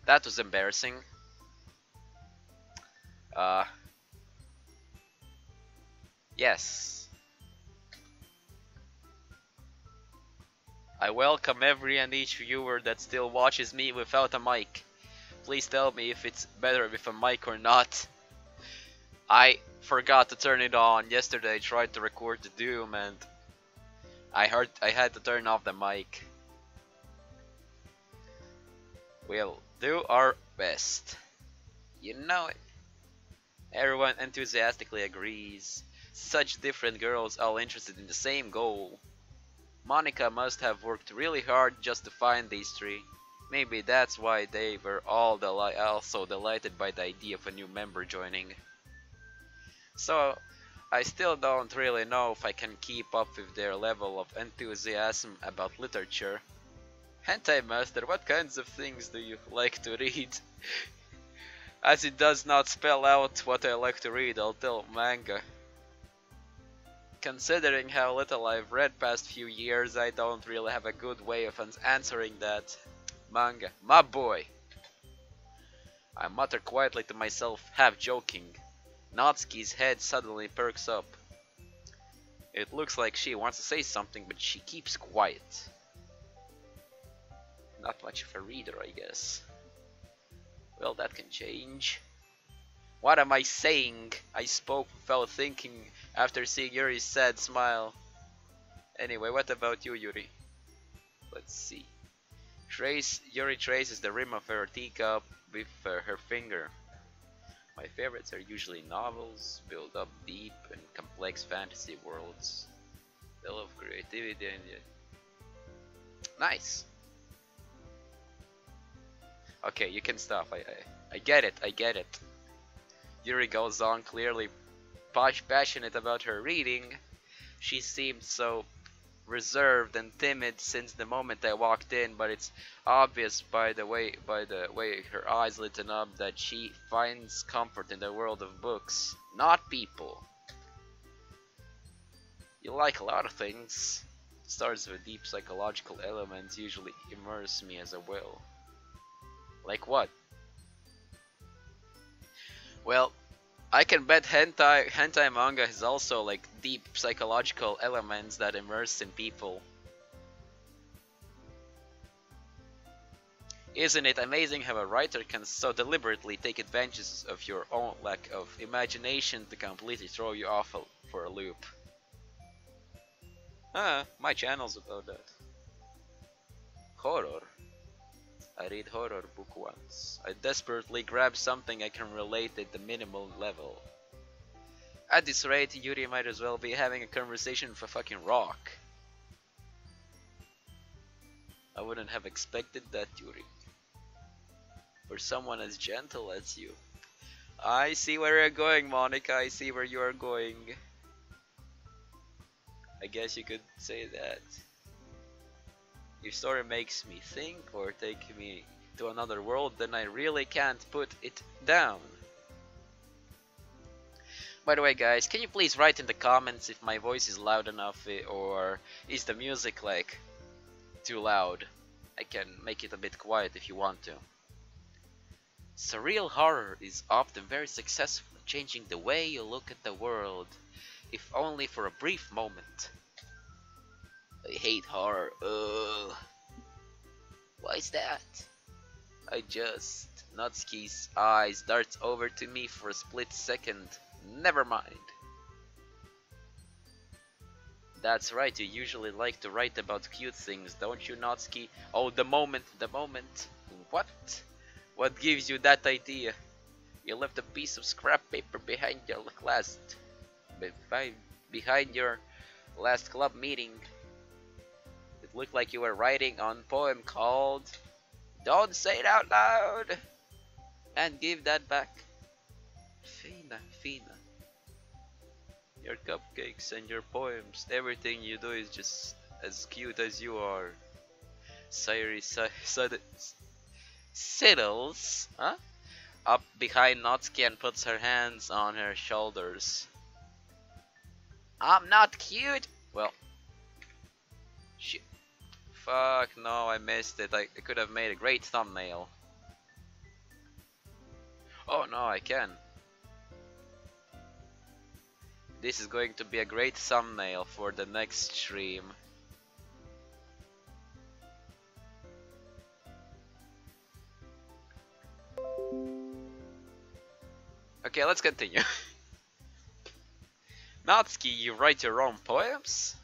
That was embarrassing. Uh, yes. I welcome every and each viewer that still watches me without a mic. Please tell me if it's better with a mic or not. I forgot to turn it on. Yesterday I tried to record the Doom and I had to turn off the mic. We'll do our best. You know it. Everyone enthusiastically agrees. Such different girls all interested in the same goal. Monica must have worked really hard just to find these three. Maybe that's why they were all also delighted by the idea of a new member joining. So, I still don't really know if I can keep up with their level of enthusiasm about literature. Hentai Master, what kinds of things do you like to read? As it does not spell out what I like to read, I'll tell manga. Considering how little I've read past few years, I don't really have a good way of answering that. Manga, my boy! I mutter quietly to myself, half joking. Natsuki's head suddenly perks up. It looks like she wants to say something, but she keeps quiet. Not much of a reader, I guess. Well, that can change. What am I saying? I spoke without thinking after seeing Yuri's sad smile. Anyway, what about you, Yuri? Let's see. Yuri traces the rim of her teacup with her finger. My favorites are usually novels, build up deep and complex fantasy worlds. They love creativity and yet... Nice! Okay, you can stop. I get it, I get it. Yuri goes on, clearly passionate about her reading. She seemed so reserved and timid since the moment I walked in, but it's obvious by the way her eyes lit up that she finds comfort in the world of books, not people. You like a lot of things. Stars with deep psychological elements usually immerse me as well. Like what? Well, I can bet hentai manga has also like deep psychological elements that immerse in people. Isn't it amazing how a writer can so deliberately take advantage of your own lack of imagination to completely throw you off for a loop? My channel's about that. Horror. I read horror book once. I desperately grab something I can relate at the minimal level. At this rate, Yuri might as well be having a conversation with a fucking rock. I wouldn't have expected that, Yuri. For someone as gentle as you. I see where you're going, Monica. I see where you are going. I guess you could say that. Your story makes me think or take me to another world, then I really can't put it down. By the way, guys, can you please write in the comments if my voice is loud enough or is the music like too loud? I can make it a bit quiet if you want to. Surreal horror is often very successful in changing the way you look at the world, if only for a brief moment. I hate horror. Ugh. Why is that? Natsuki's eyes darts over to me for a split second. Never mind. That's right, you usually like to write about cute things, don't you, Natsuki? Oh, the moment. What? What gives you that idea? You left a piece of scrap paper behind your last club meeting. It looked like you were writing on a poem called Don't Say It Out Loud! And give that back. Fina. Your cupcakes and your poems, everything you do is just as cute as you are. Sayuri settles up behind Natsuki and puts her hands on her shoulders. I'm not cute! Well, shit. Fuck, no, I missed it. I could have made a great thumbnail. Oh no, I can. This is going to be a great thumbnail for the next stream. Okay, let's continue. Natsuki, you write your own poems?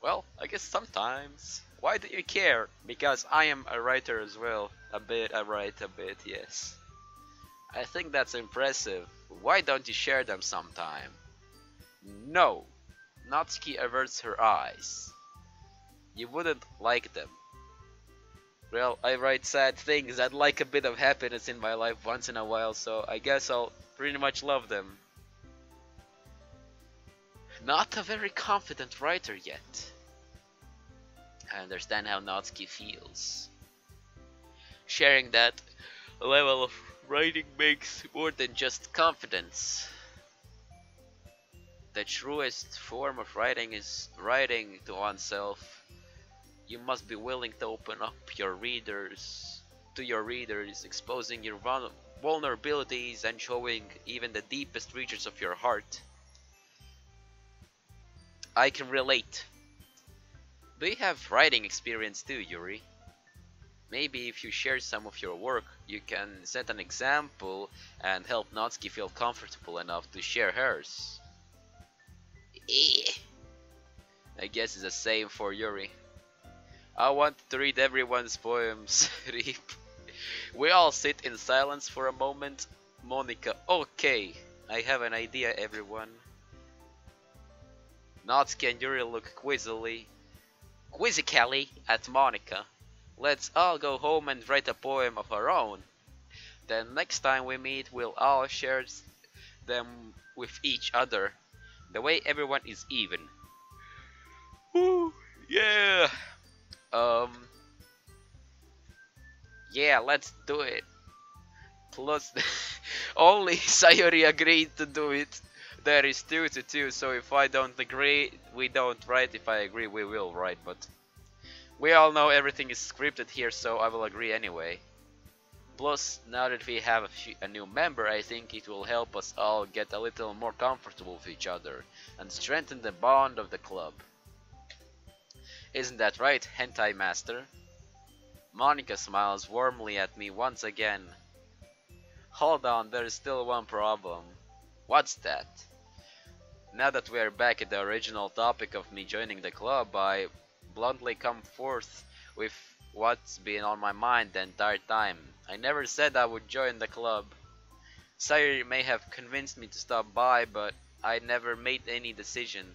Well, I guess sometimes. Why do you care? Because I am a writer as well. A bit, I write a bit, yes. I think that's impressive. Why don't you share them sometime? No. Natsuki averts her eyes. You wouldn't like them. Well, I write sad things. I'd like a bit of happiness in my life once in a while, so I guess I'll pretty much love them. Not a very confident writer yet. I understand how Natsuki feels. Sharing that level of writing makes more than just confidence. The truest form of writing is writing to oneself. You must be willing to open up your readers to your readers, exposing your vulnerabilities and showing even the deepest reaches of your heart. I can relate. Do you have writing experience too, Yuri? Maybe if you share some of your work, you can set an example and help Natsuki feel comfortable enough to share hers. I guess it's the same for Yuri. I want to read everyone's poems. We all sit in silence for a moment. Monica, okay, I have an idea, everyone. Natsuki and Yuri look quizzically at Monica. Let's all go home and write a poem of our own. Then next time we meet, we'll all share them with each other. The way everyone is even. Woo, yeah. Yeah, let's do it. Plus, only Sayori agreed to do it. There is 2 to 2, so if I don't agree, we don't write. If I agree, we will write, but we all know everything is scripted here, so I will agree anyway. Plus, now that we have a new member, I think it will help us all get a little more comfortable with each other and strengthen the bond of the club. Isn't that right, Hentai Master? Monica smiles warmly at me once again. Hold on, there is still one problem. What's that? Now that we are back at the original topic of me joining the club, I bluntly come forth with what's been on my mind the entire time. I never said I would join the club. Sayori may have convinced me to stop by, but I never made any decision.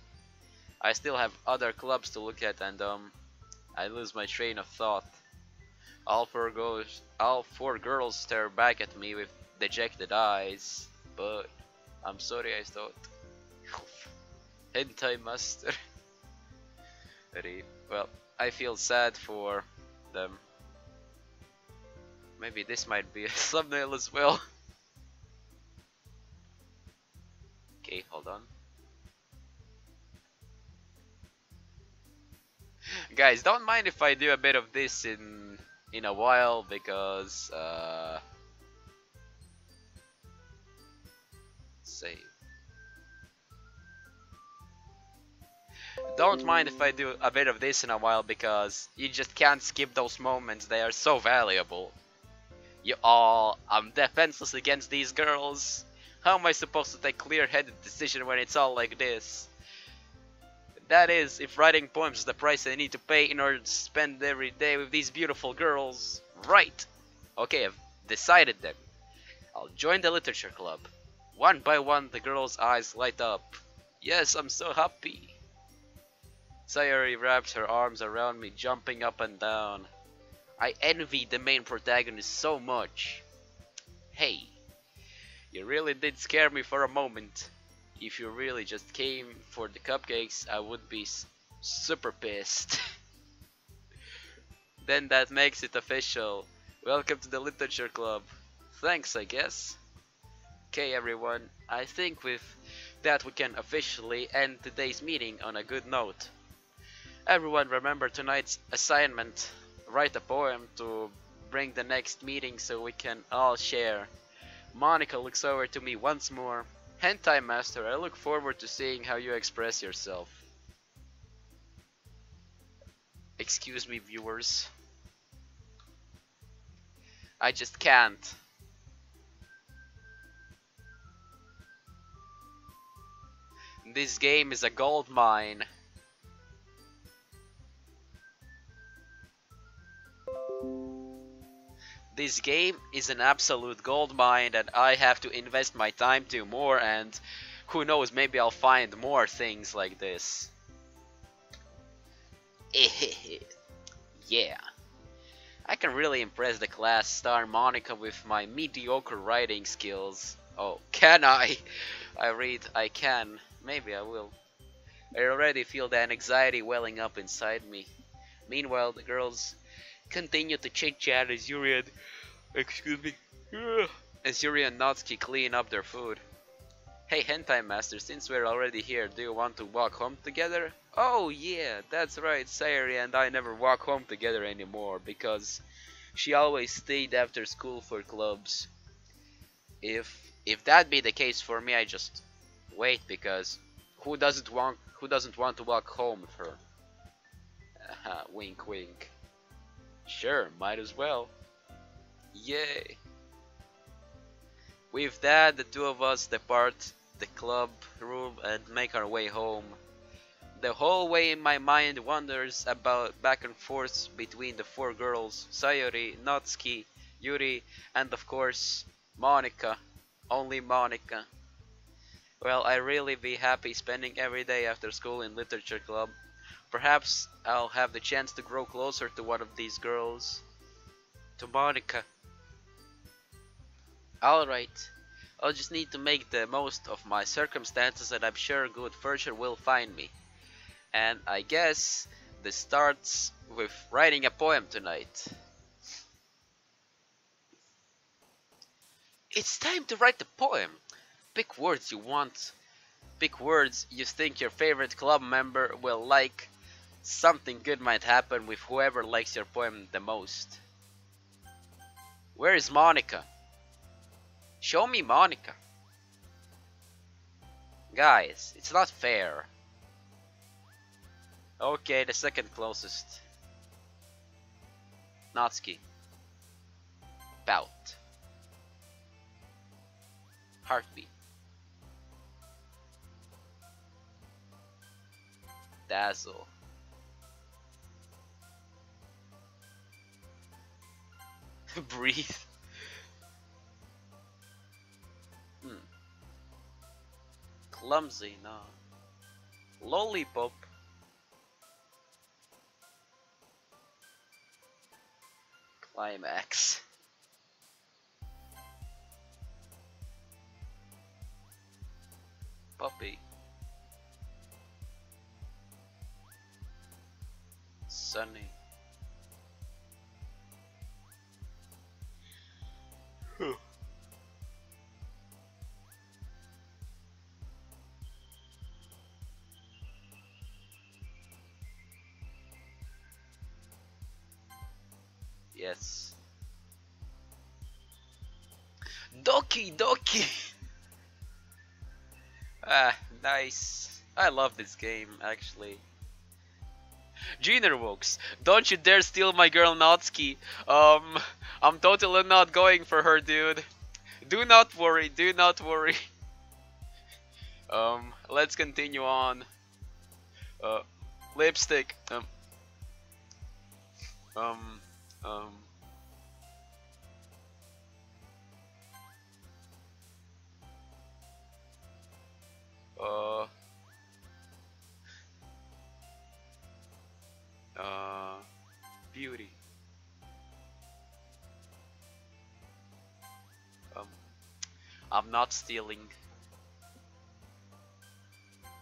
I still have other clubs to look at, and I lose my train of thought. All four girls stare back at me with dejected eyes, but I'm sorry, I thought. Hentai Master. Well, I feel sad for them. Maybe this might be a thumbnail as well. Okay, hold on. Guys, don't mind if I do a bit of this in a while, because save. Don't mind if I do a bit of this in a while, because you just can't skip those moments. They are so valuable. I'm defenseless against these girls. How am I supposed to take clear-headed decision when it's all like this? That is, if writing poems is the price I need to pay in order to spend every day with these beautiful girls. Right! Okay, I've decided then. I'll join the literature club. One by one, the girls' eyes light up. Yes, I'm so happy. Sayori wraps her arms around me, jumping up and down. I envy the main protagonist so much. Hey, you really did scare me for a moment. If you really just came for the cupcakes, I would be super pissed. Then that makes it official. Welcome to the literature club. Thanks, I guess. Okay, everyone, I think with that we can officially end today's meeting on a good note. Everyone remember tonight's assignment. Write a poem to bring the next meeting so we can all share. Monica looks over to me once more. Hentai Master, I look forward to seeing how you express yourself. Excuse me, viewers. I just can't. This game is a gold mine. This game is an absolute gold mine that I have to invest my time to more, and who knows, maybe I'll find more things like this. Yeah. I can really impress the class star Monica with my mediocre writing skills. Oh, can I? I read, I can. Maybe I will. I already feel the anxiety welling up inside me. Meanwhile, the girls continue to chit-chat as Yuri and... Excuse me. As Yuri and Natsuki clean up their food. Hey Hentai Master, since we're already here, do you want to walk home together? Oh yeah, that's right, Sayuri and I never walk home together anymore, because she always stayed after school for clubs. If that be the case for me, I just wait, because who doesn't want to walk home with her? Wink wink. Sure, might as well. Yay. With that, the two of us depart the club room and make our way home. The whole way in my mind wanders about back and forth between the four girls, Sayori, Natsuki, Yuri, and of course, Monica. Only Monica. Well, I really be happy spending every day after school in literature club. Perhaps I'll have the chance to grow closer to one of these girls. To Monica. Alright, I'll just need to make the most of my circumstances, and I'm sure good fortune will find me. And I guess this starts with writing a poem tonight. It's time to write the poem. Pick words you want. Pick words you think your favorite club member will like. Something good might happen with whoever likes your poem the most. Where is Monica? Show me Monica. Guys, it's not fair. Okay, the second closest. Natsuki. Pout. Heartbeat. Dazzle. Breathe. Clumsy, no. Lollipop. Climax. Puppy. Sunny. Yes. Doki, Doki! Ah, nice. I love this game, actually. Juniorwokes, don't you dare steal my girl Natsuki. I'm totally not going for her, dude. Do not worry, do not worry. Let's continue on. Lipstick. Um, Beauty. I'm not stealing.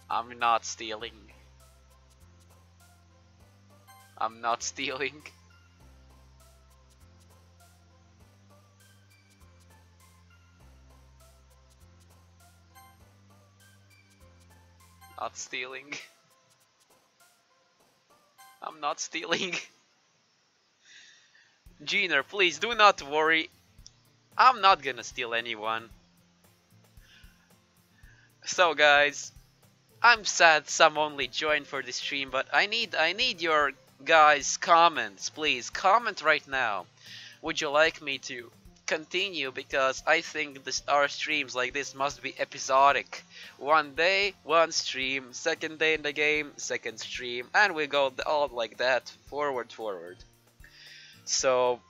I'm not stealing. I'm not stealing. Not stealing. I'm not stealing. Jeaner, please do not worry. I'm not gonna steal anyone. So guys, I'm sad some only joined for this stream, but I need your guys' comments, please. Comment right now. Would you like me to continue? Because I think our streams like this must be episodic. One day, one stream, second day in the game, second stream, and we go all like that, forward. So,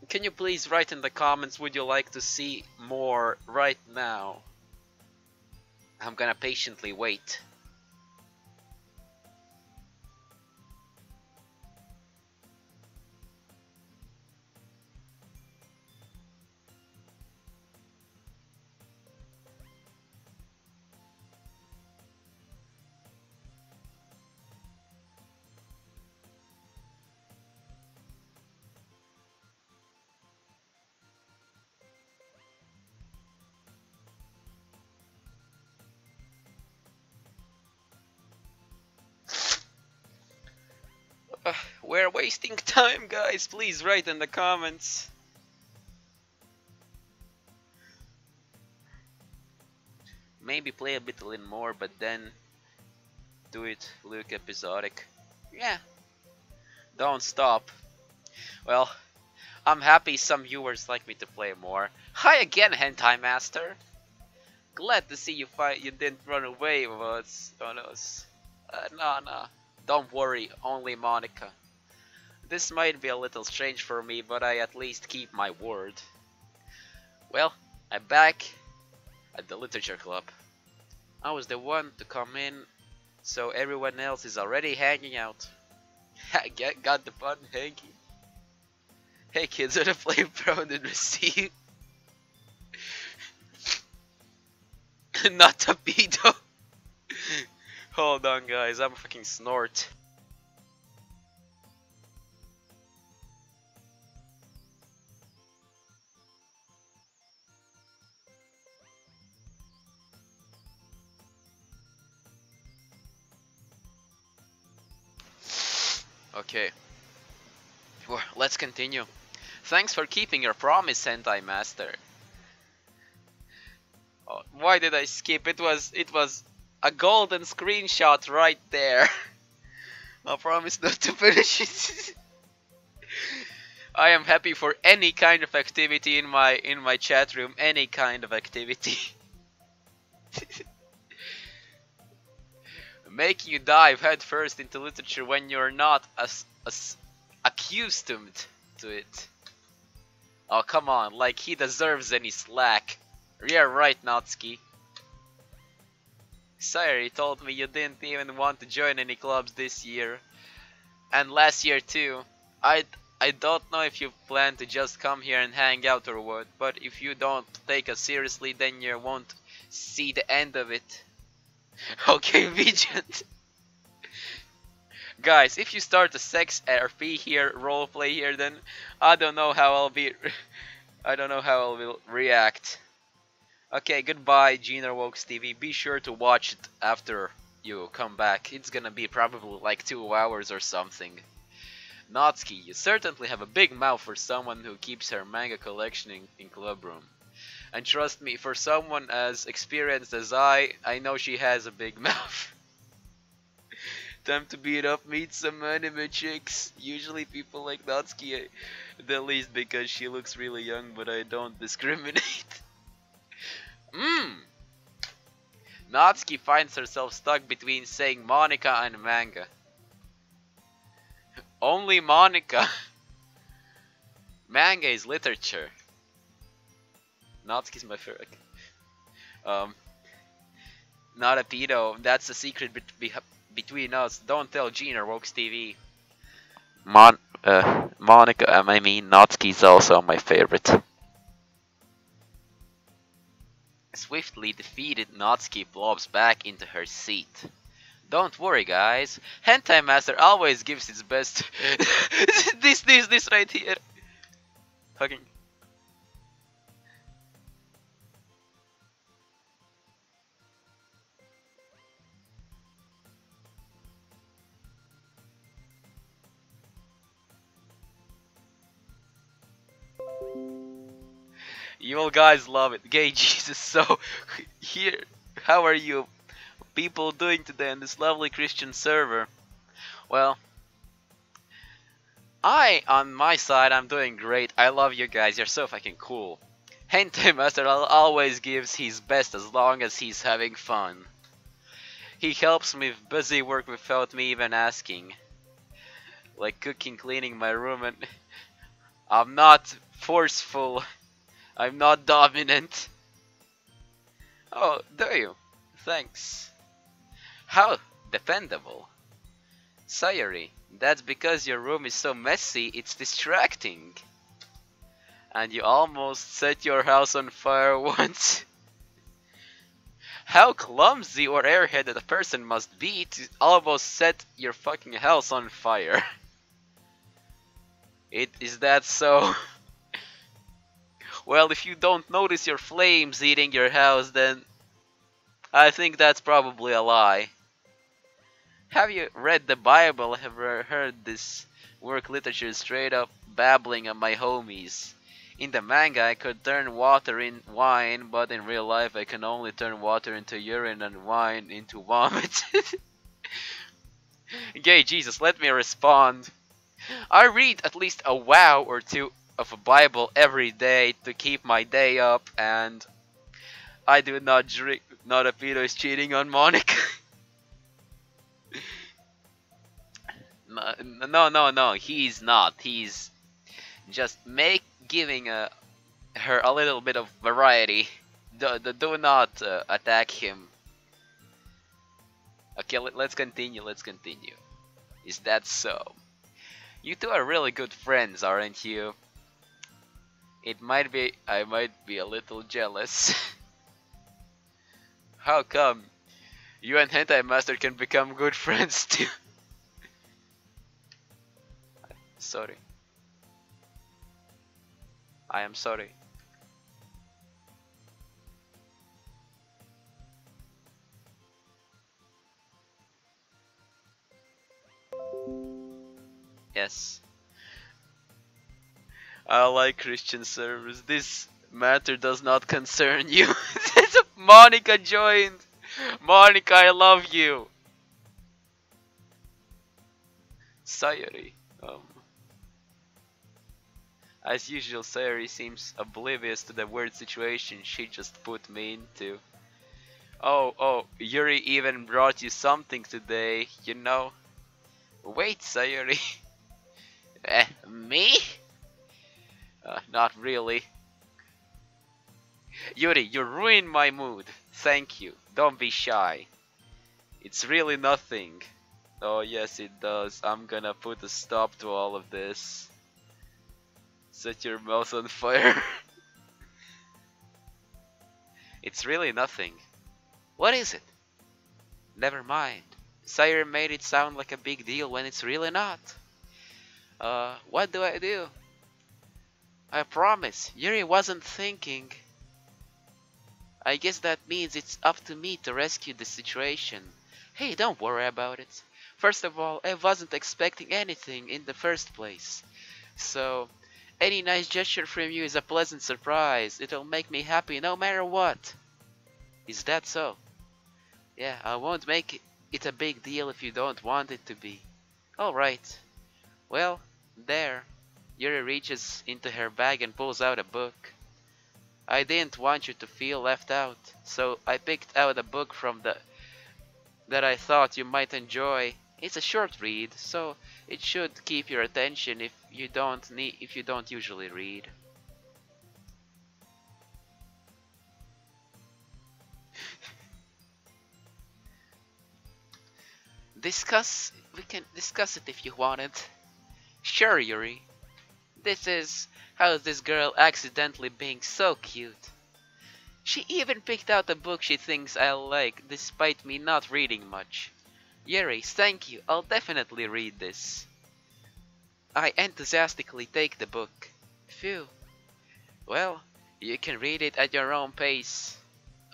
can you please write in the comments, would you like to see more right now? I'm gonna patiently wait. We're wasting time, guys. Please write in the comments. Maybe play a bit a little more, but then do it look episodic. Yeah, don't stop. Well, I'm happy some viewers like me to play more. Hi again, Hentai Master. Glad to see you fight. You didn't run away, but oh no, no. Don't worry, only Monica. This might be a little strange for me, but I at least keep my word. Well, I'm back at the literature club. I was the one to come in, so everyone else is already hanging out. Got the pun, hanky. Hey kids, wanna play proud and receive? Not a pedo. Hold on, guys, I'm a fucking snort. Okay, well, let's continue. Thanks for keeping your promise, Sentai Master. Oh, why did I skip? It was a golden screenshot right there. I promise not to finish it. I am happy for any kind of activity in my chat room, any kind of activity. Making you dive headfirst into literature when you're not as accustomed to it. Oh come on, like he deserves any slack. Yeah right, Natsuki. Sayori told me you didn't even want to join any clubs this year. And last year too. I don't know if you plan to just come here and hang out or what, but if you don't take us seriously then you won't see the end of it. Okay, Vigilant. Guys, if you start a sex RP here, roleplay here, then I don't know how I'll be. I don't know how I will react. Okay, goodbye, Gina Wokes TV. Be sure to watch it after you come back. It's gonna be probably like 2 hours or something. Natsuki, you certainly have a big mouth for someone who keeps her manga collection in club room. And trust me, for someone as experienced as I know she has a big mouth. Time to beat up, meet some anime chicks. Usually people like Natsuki, the least because she looks really young, but I don't discriminate. Natsuki finds herself stuck between saying Monica and manga. Only Monica. Manga is literature. Natsuki's my favorite. Not a pedo. That's a secret between us. Don't tell Gene or Wokes TV. Monica, I mean Natsuki's also my favorite. Swiftly defeated, Natsuki blobs back into her seat. Don't worry, guys. Hentai Master always gives its best. this right here. Fucking. You will guys love it. Gay Jesus. So, here, how are you people doing today on this lovely Christian server? Well, on my side, I'm doing great. I love you guys. You're so fucking cool. Hentai Master always gives his best as long as he's having fun. He helps me with busy work without me even asking. Like cooking, cleaning my room, and I'm not forceful. I'm not dominant. Oh, do you? Thanks. How dependable. Sayuri, that's because your room is so messy, it's distracting. And you almost set your house on fire once. How clumsy or airheaded a person must be to almost set your fucking house on fire. Is that so? Well, if you don't notice your flames eating your house, then I think that's probably a lie. Have you read the Bible? Have you heard this work literature straight up babbling of my homies? In the manga, I could turn water in wine, but in real life, I can only turn water into urine and wine into vomit. Gay Jesus, let me respond. I read at least a wow or two of a Bible every day to keep my day up, and I do not drink. Not a pedo is cheating on Monica. No, he's not. He's just giving her a little bit of variety. Do not attack him. Okay, let's continue. Let's continue. Is that so? You two are really good friends, aren't you? It might be. I might be a little jealous. How come? You and Hentai Master can become good friends too. Sorry. I am sorry. Yes. I like Christian servers. This matter does not concern you. Monica joined. Monica, I love you. Sayuri. As usual, Sayuri seems oblivious to the weird situation she just put me into. Oh, Yuri even brought you something today, you know. Wait, Sayuri. Me? Not really. Yuri, you ruined my mood. Thank you. Don't be shy. It's really nothing. Oh yes, it does. I'm gonna put a stop to all of this. Set your mouth on fire. It's really nothing. What is it? Never mind. Sire made it sound like a big deal when it's really not. What do I do? I promise, Yuri wasn't thinking. I guess that means it's up to me to rescue the situation. Hey, don't worry about it. First of all, I wasn't expecting anything in the first place. So, any nice gesture from you is a pleasant surprise. It'll make me happy no matter what. Is that so? Yeah, I won't make it a big deal if you don't want it to be. Alright. Well, there. Yuri reaches into her bag and pulls out a book. I didn't want you to feel left out, so I picked out a book from that I thought you might enjoy. It's a short read, so it should keep your attention if you don't usually read. We can discuss it if you want it. Sure, Yuri. This is how's this girl accidentally being so cute. She even picked out a book she thinks I'll like, despite me not reading much. Yuri, thank you. I'll definitely read this. I enthusiastically take the book. Phew. Well, you can read it at your own pace.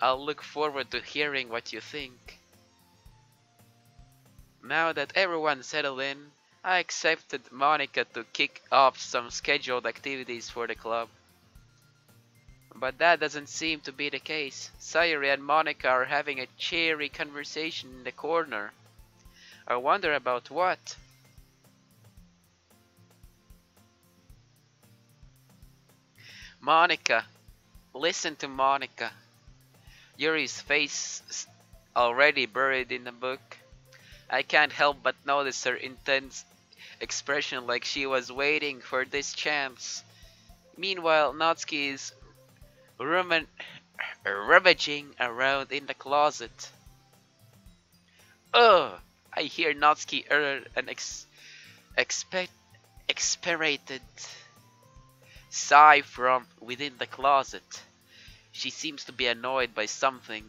I'll look forward to hearing what you think. Now that everyone's settled in, I accepted Monica to kick off some scheduled activities for the club. But that doesn't seem to be the case. Sayuri and Monica are having a cheery conversation in the corner. I wonder about what. Monica. Listen to Monica. Yuri's face already buried in the book. I can't help but notice her intense expression like she was waiting for this chance. Meanwhile, Natsuki is rummaging around in the closet. Ugh! I hear Natsuki utter an expect exasperated sigh from within the closet. She seems to be annoyed by something.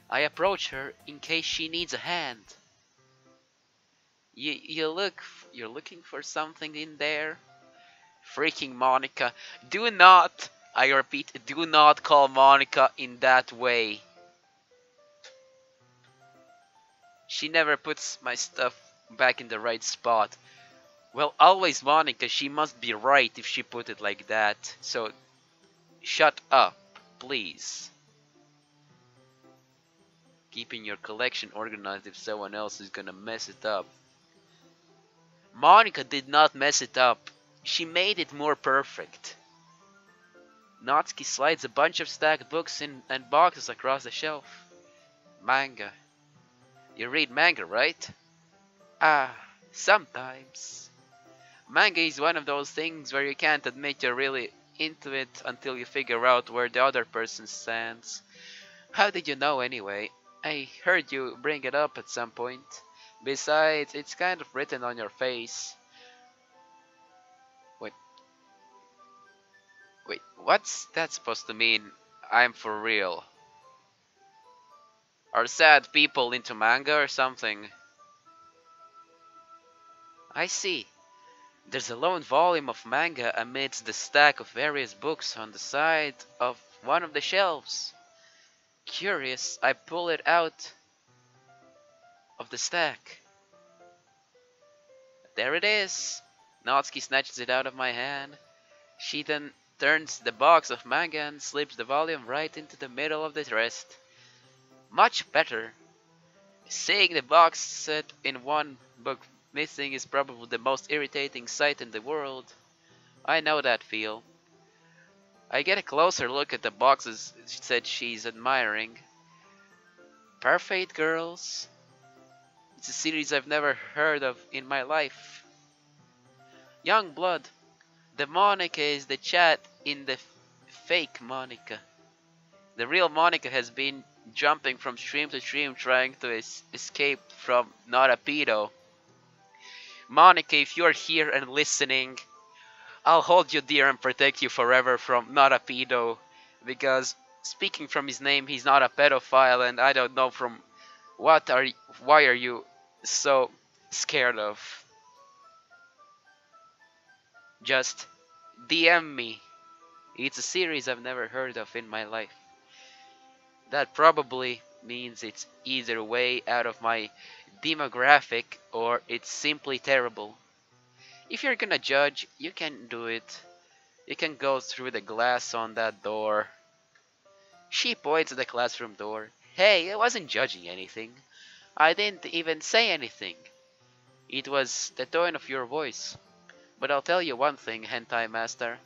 I approach her in case she needs a hand. You're looking for something in there? Freaking Monica. Do not, I repeat, do not call Monica in that way. She never puts my stuff back in the right spot. Well, always Monica, she must be right if she put it like that. So, shut up, please. Keeping your collection organized if someone else is gonna mess it up. Monica did not mess it up. She made it more perfect. Natsuki slides a bunch of stacked books and boxes across the shelf. Manga. You read manga, right? Ah, sometimes. Manga is one of those things where you can't admit you're really into it until you figure out where the other person stands. How did you know anyway? I heard you bring it up at some point. Besides, it's kind of written on your face. Wait, what's that supposed to mean? I'm for real. Are sad people into manga or something? I see. There's a lone volume of manga amidst the stack of various books on the side of one of the shelves. Curious, I pull it out of the stack. There it is. Natsuki snatches it out of my hand. She then turns the box of manga and slips the volume right into the middle of the rest. Much better. Seeing the box set in one book missing is probably the most irritating sight in the world. I know that feel. I get a closer look at the boxes that she's admiring. Perfect Girls. It's a series I've never heard of in my life. Young Blood. The Monica is the chat in the fake Monica. The real Monica has been jumping from stream to stream trying to escape from not a pedo. Monica, if you're here and listening, I'll hold you dear and protect you forever from not a pedo. Because speaking from his name, he's not a pedophile, and I don't know from why are you so scared of? Just DM me. It's a series I've never heard of in my life. That probably means it's either way out of my demographic or it's simply terrible. If you're gonna judge, you can do it. You can go through the glass on that door. She points at the classroom door. Hey, I wasn't judging anything. I didn't even say anything. It was the tone of your voice. But I'll tell you one thing, Hentai Master.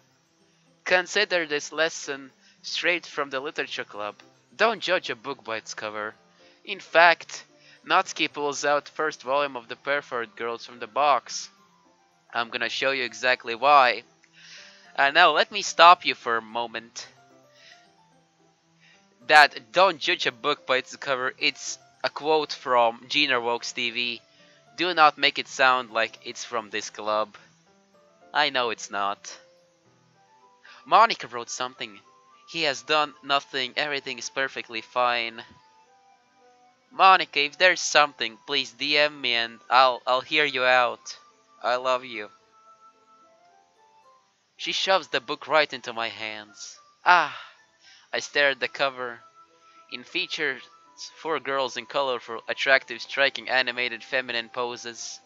Consider this lesson straight from the Literature Club. Don't judge a book by its cover. In fact, Natsuki pulls out the first volume of the Perfect Girls from the box. I'm gonna show you exactly why. And now let me stop you for a moment. That don't judge a book by its cover, it's a quote from Gina Wokes TV. Do not make it sound like it's from this club. I know it's not. Monica wrote something. He has done nothing, everything is perfectly fine. Monica, if there's something, please DM me and I'll hear you out. I love you. She shoves the book right into my hands. Ah! I stare at the cover. It features 4 girls in colorful, attractive, striking, animated, feminine poses.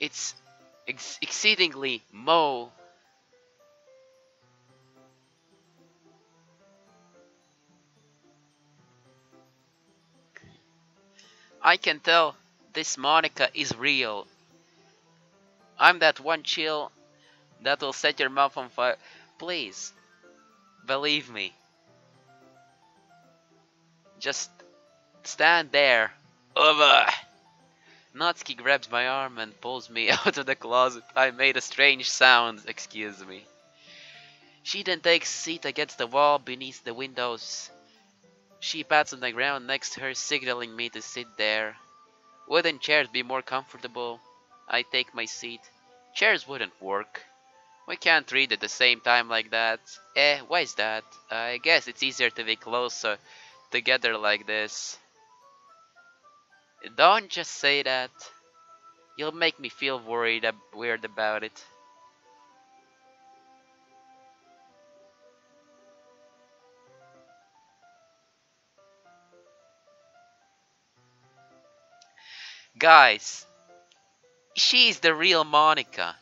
It's exceedingly Mo. I can tell this Monica is real. I'm that one chill that will set your mouth on fire. Please, believe me. Just stand there. Over. Natsuki grabs my arm and pulls me out of the closet. I made a strange sound, excuse me. She then takes a seat against the wall beneath the windows. She pats on the ground next to her, signaling me to sit there. Wouldn't chairs be more comfortable? I take my seat. Chairs wouldn't work. We can't read at the same time like that. Why is that? I guess it's easier to be closer together like this. Don't just say that. You'll make me feel weird about it. Guys, she's the real Monica.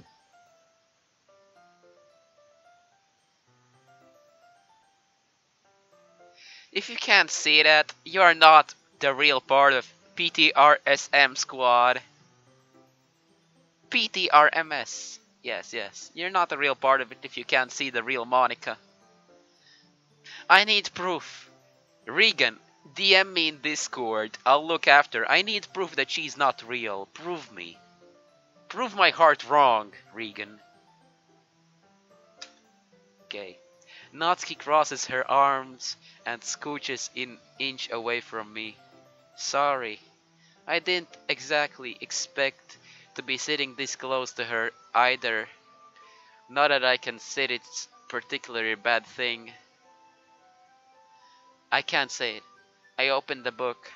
If you can't see that, you are not the real part of PTRSM squad. PTRMS. Yes, yes. You're not the real part of it if you can't see the real Monica. I need proof. Regan, DM me in Discord. I'll look after. I need proof that she's not real. Prove me. Prove my heart wrong, Regan. Okay. Natsuki crosses her arms and scooches an inch away from me. Sorry. I didn't exactly expect to be sitting this close to her either. Not that I consider it particularly bad thing. I can't say it. I opened the book.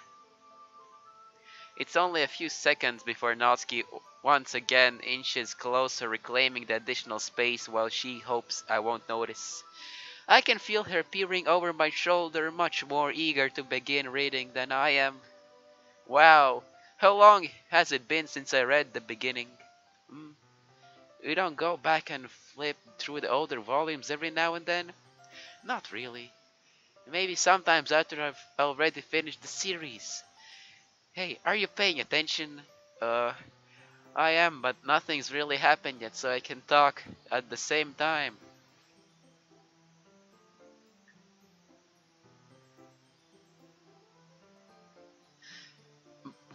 It's only a few seconds before Natsuki once again inches closer, reclaiming the additional space while she hopes I won't notice. I can feel her peering over my shoulder, much more eager to begin reading than I am. Wow, how long has it been since I read the beginning? Hmm, we don't go back and flip through the older volumes every now and then? Not really. Maybe sometimes after I've already finished the series. Hey, are you paying attention? Uh, I am, but nothing's really happened yet, so I can talk at the same time.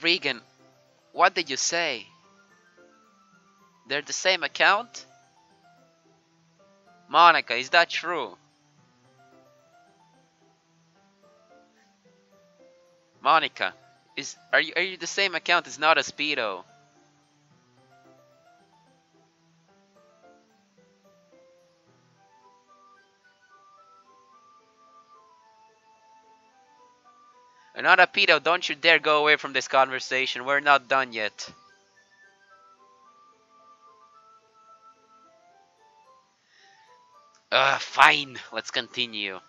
Regan, what did you say? They're the same account? Monica, is that true? Monica, are you the same account as not a speedo? Not a pedo, don't you dare go away from this conversation. We're not done yet. Fine, let's continue.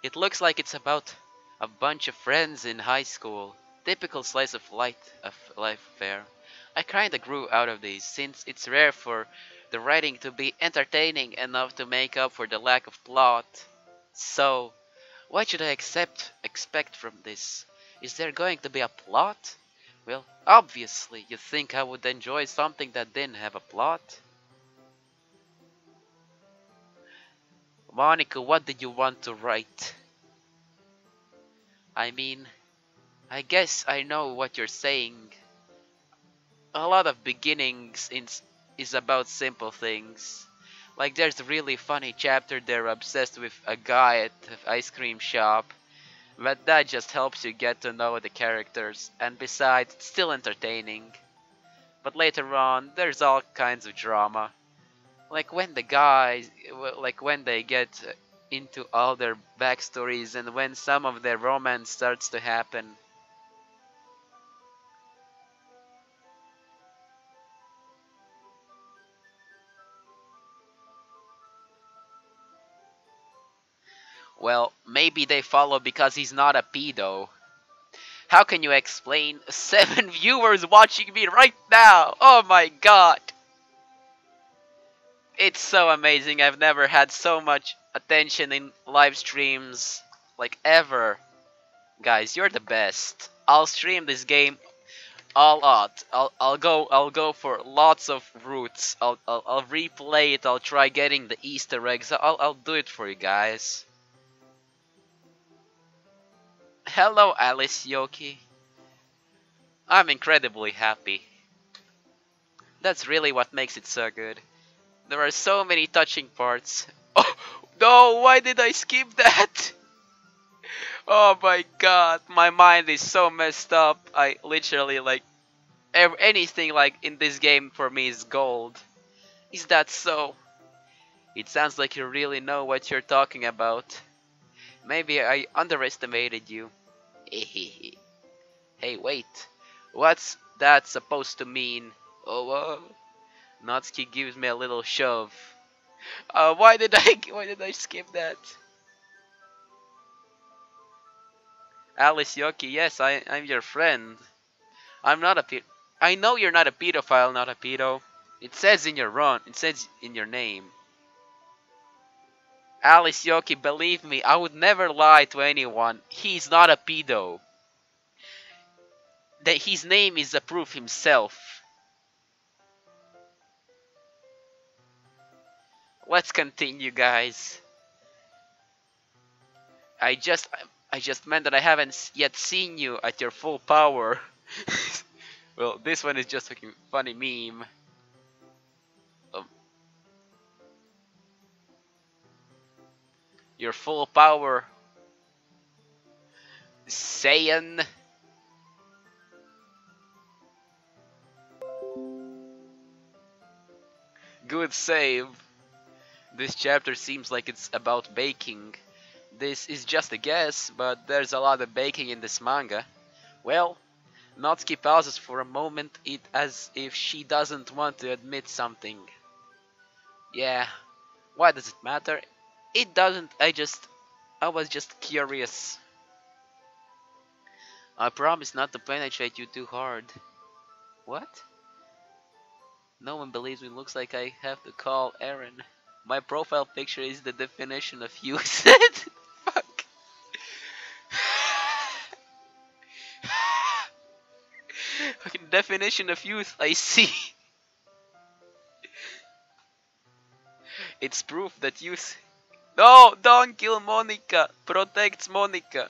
It looks like it's about a bunch of friends in high school. Typical slice of life fare. I kinda grew out of these since it's rare for the writing to be entertaining enough to make up for the lack of plot. So, what should I expect from this? Is there going to be a plot? Well, obviously, you'd think I would enjoy something that didn't have a plot. Monica, what did you want to write? I mean, I guess I know what you're saying. A lot of beginnings is about simple things. Like there's a really funny chapter they're obsessed with a guy at the ice cream shop, but that just helps you get to know the characters, and besides, it's still entertaining. But later on, there's all kinds of drama. Like when they get into all their backstories and when some of their romance starts to happen. Well, maybe they follow because he's not a pedo. How can you explain 7 viewers watching me right now? Oh my god. It's so amazing. I've never had so much attention in live streams like ever. Guys, you're the best. I'll stream this game a lot. I'll go for lots of routes. I'll replay it. I'll try getting the Easter eggs. I'll do it for you guys. Hello, Alice Yoki. I'm incredibly happy. That's really what makes it so good. There are so many touching parts. Oh no! Why did I skip that? Oh my god, my mind is so messed up. I literally like anything like in this game for me is gold. Is that so? It sounds like you really know what you're talking about. Maybe I underestimated you. Hey, wait. What's that supposed to mean? Oh, Natsuki gives me a little shove. Why did I skip that? Alice Yoki, yes, I'm your friend. I'm not a I know you're not a pedophile, not a pedo. It says in your run. It says in your name. Alice Yoki, believe me, I would never lie to anyone. He's not a pedo. That his name is a proof himself. Let's continue, guys. I just I just meant that I haven't yet seen you at your full power. Well, this one is just a funny meme. Um, your full power. Saiyan. Good save. This chapter seems like it's about baking. This is just a guess, but there's a lot of baking in this manga. Well, Natsuki pauses for a moment, it as if she doesn't want to admit something. Yeah, why does it matter? It doesn't, I was just curious. I promise not to penetrate you too hard. What? No one believes me, looks like I have to call Aaron. My profile picture is the definition of youth. Fuck. Fucking definition of youth, I see. It's proof that youth. No, don't kill Monica. Protects Monica.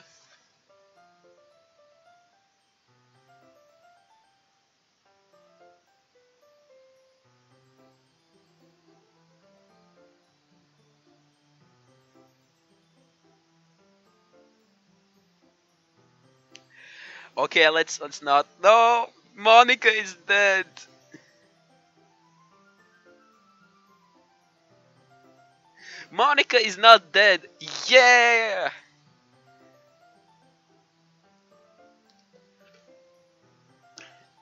Okay, let's not. No, Monica is dead. Monica is not dead. Yeah.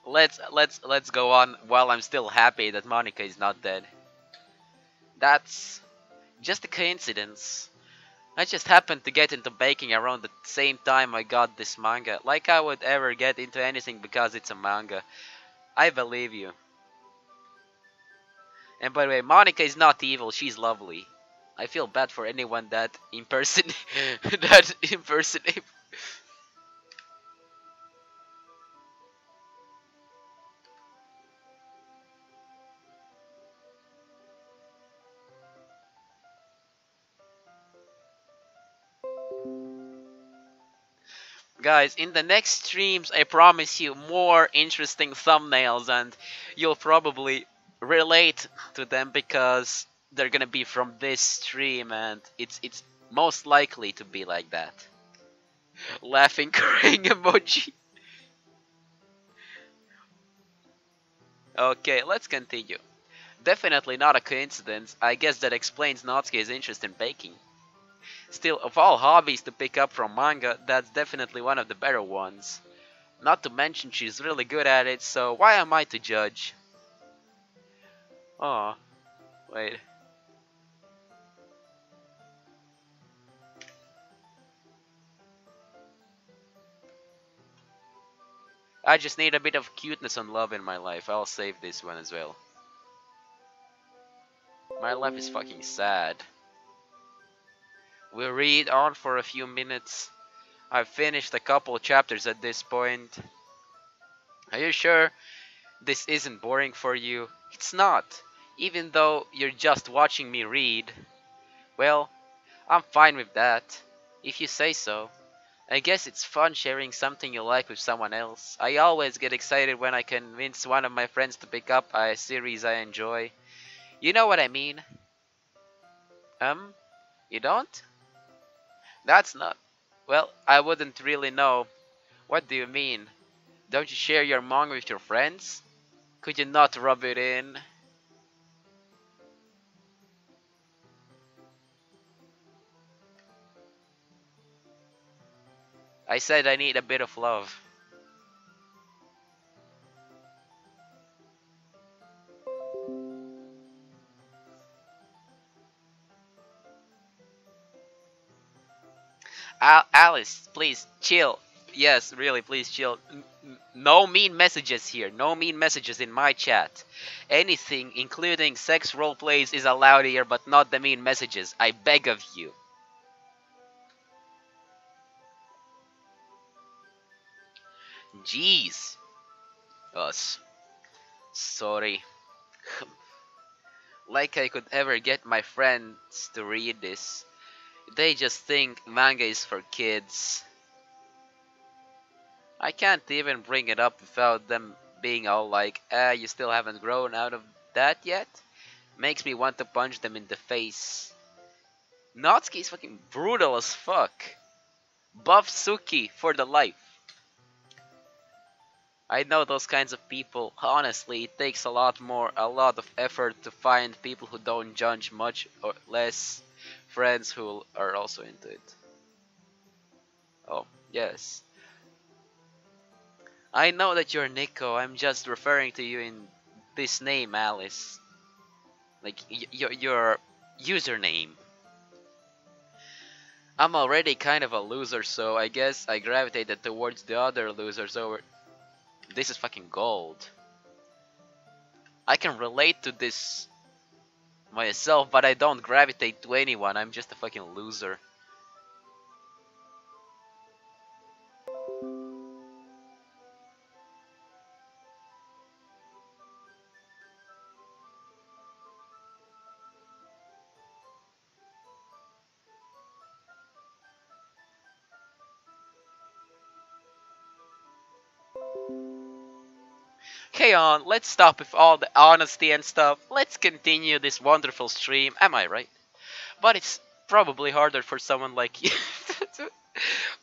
Let's go on while I'm still happy that Monica is not dead. That's just a coincidence. I just happened to get into baking around the same time I got this manga. Like I would ever get into anything because it's a manga. I believe you. And by the way, Monica is not evil, she's lovely. I feel bad for anyone that impersonate. Guys, in the next streams, I promise you more interesting thumbnails, and you'll probably relate to them because they're gonna be from this stream, and it's most likely to be like that. Laughing crying emoji. Okay, let's continue. Definitely not a coincidence. I guess that explains Natsuki's interest in baking. Still, of all hobbies to pick up from manga, that's definitely one of the better ones. Not to mention she's really good at it, so why am I to judge? Oh, wait. I just need a bit of cuteness and love in my life. I'll save this one as well. My life is fucking sad. We'll read on for a few minutes. I've finished a couple chapters at this point. Are you sure this isn't boring for you? It's not. Even though you're just watching me read. Well, I'm fine with that. If you say so. I guess it's fun sharing something you like with someone else. I always get excited when I convince one of my friends to pick up a series I enjoy. You know what I mean? Um, you don't? That's not. Well, I wouldn't really know. What do you mean? Don't you share your manga with your friends? Could you not rub it in? I said I need a bit of love. Alice, please chill. Yes, really, please chill. No mean messages here. No mean messages in my chat. Anything, including sex role plays, is allowed here, but not the mean messages. I beg of you. Jeez. Us. Sorry. Like I could ever get my friends to read this. They just think manga is for kids. I can't even bring it up without them being all like, you still haven't grown out of that yet? Makes me want to punch them in the face. Natsuki is fucking brutal as fuck. Buff Suki for the life. I know those kinds of people. Honestly, it takes a lot of effort to find people who don't judge much or less. Friends who are also into it. Oh, yes. I know that you're Nico. I'm just referring to you in this name, Alice. Like, your username. I'm already kind of a loser, so I guess I gravitated towards the other losers over. This is fucking gold. I can relate to this myself, but I don't gravitate to anyone. I'm just a fucking loser. Okay, on, let's stop with all the honesty and stuff. Let's continue this wonderful stream. Am I right? But it's probably harder for someone like you.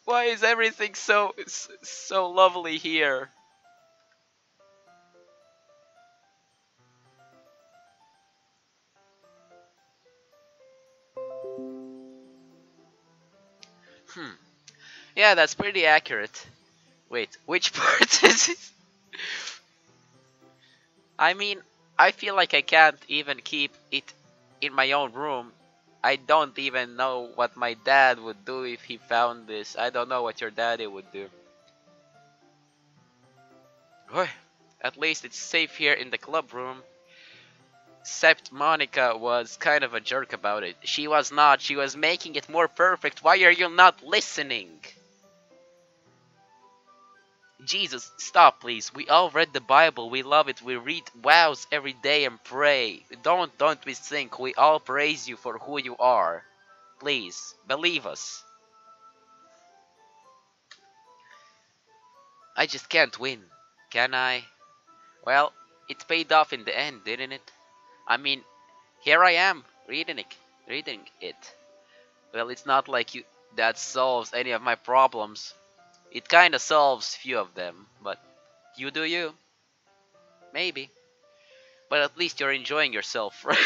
Why is everything so lovely here? Hmm. Yeah, that's pretty accurate. Wait, which part is it? I mean, I feel like I can't even keep it in my own room. I don't even know what my dad would do if he found this. I don't know what your daddy would do. Oi, at least it's safe here in the club room. Except Monica was kind of a jerk about it. She was not. She was making it more perfect. Why are you not listening? Jesus, stop please. We all read the Bible. We love it. We read vows every day and pray. Don't we think we all praise you for who you are? Please, believe us. I just can't win. Can I? Well, it paid off in the end, didn't it? I mean, here I am, reading it. Well, it's not like you that solves any of my problems. It kinda solves few of them, but you do you. Maybe. But at least you're enjoying yourself, right?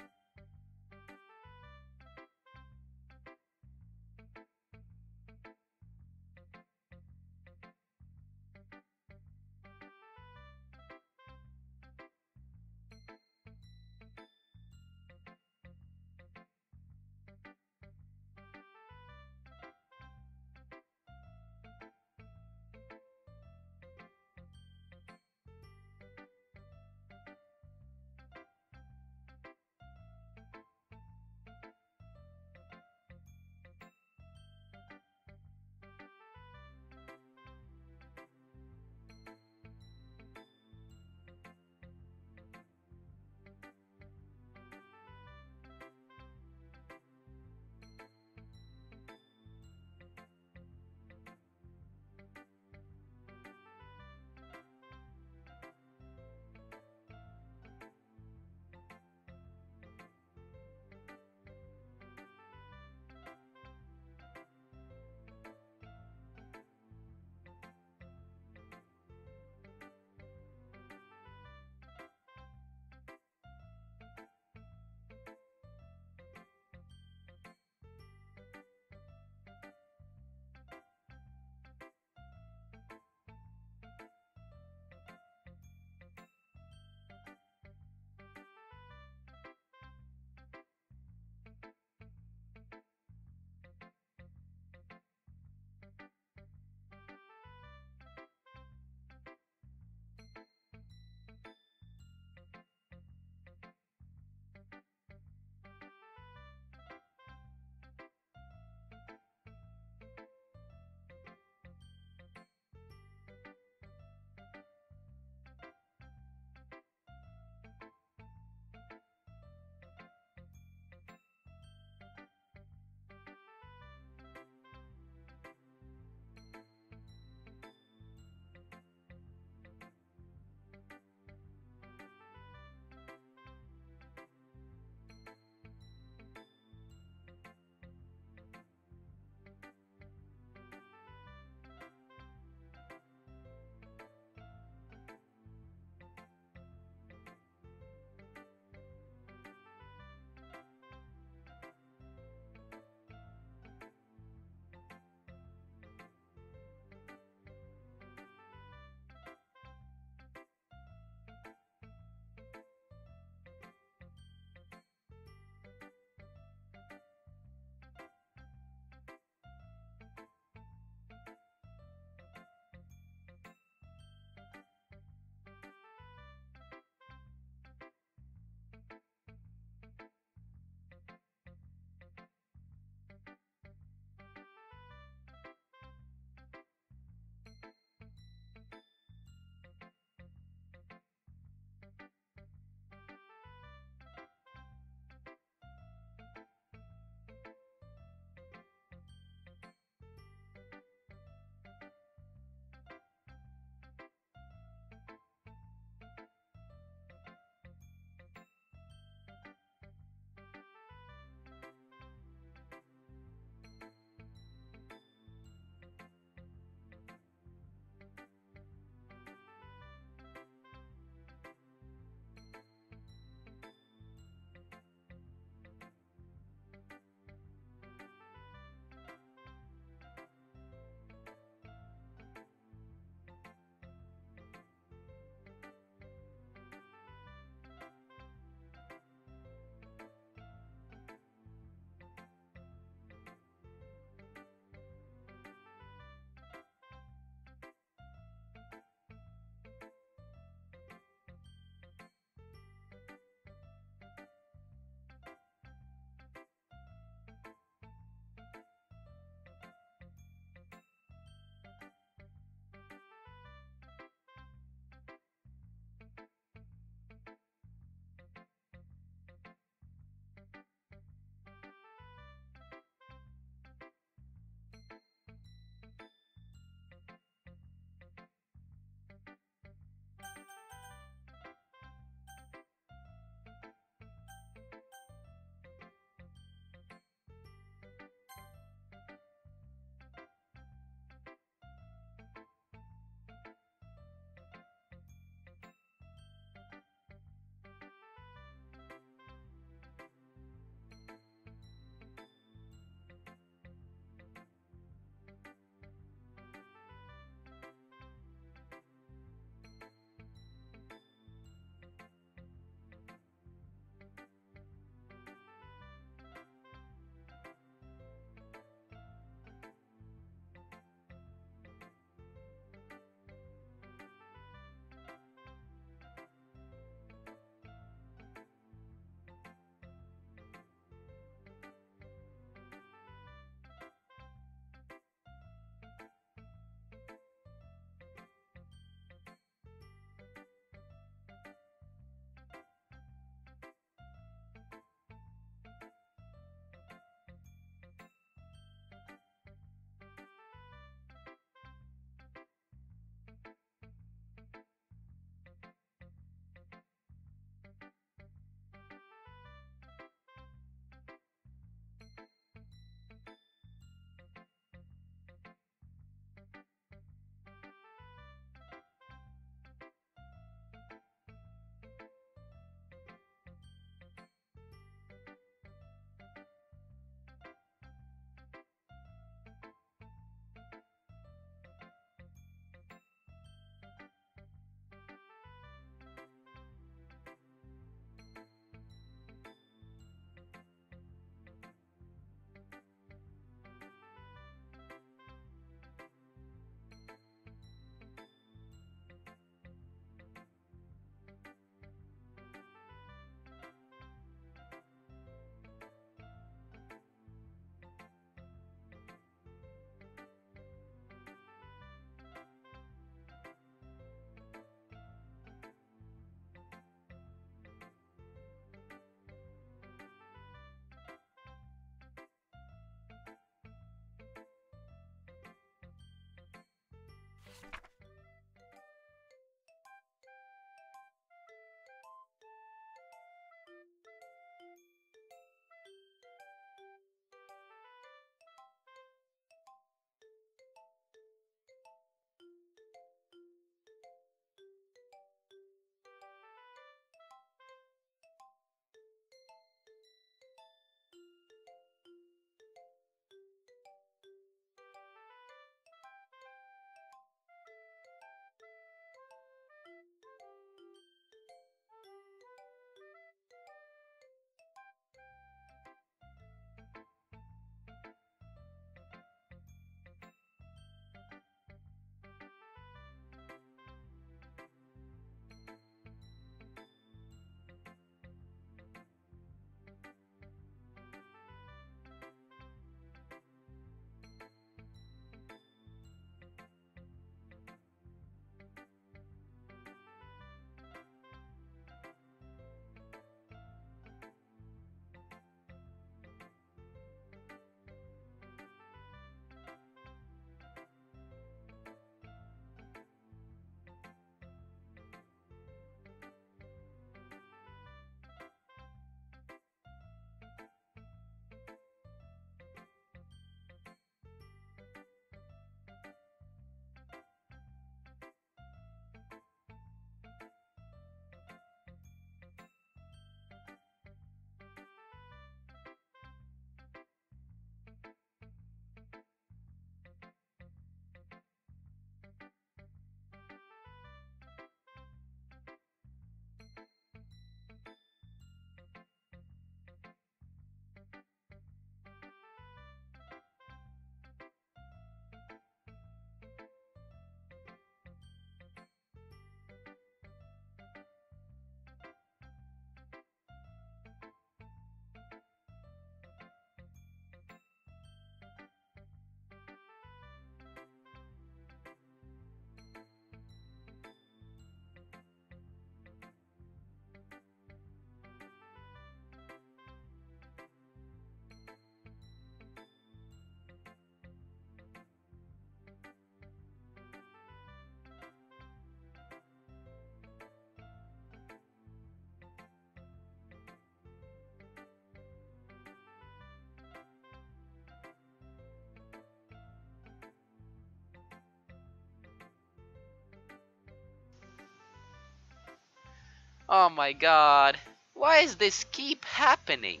Oh my god. Why is this keep happening?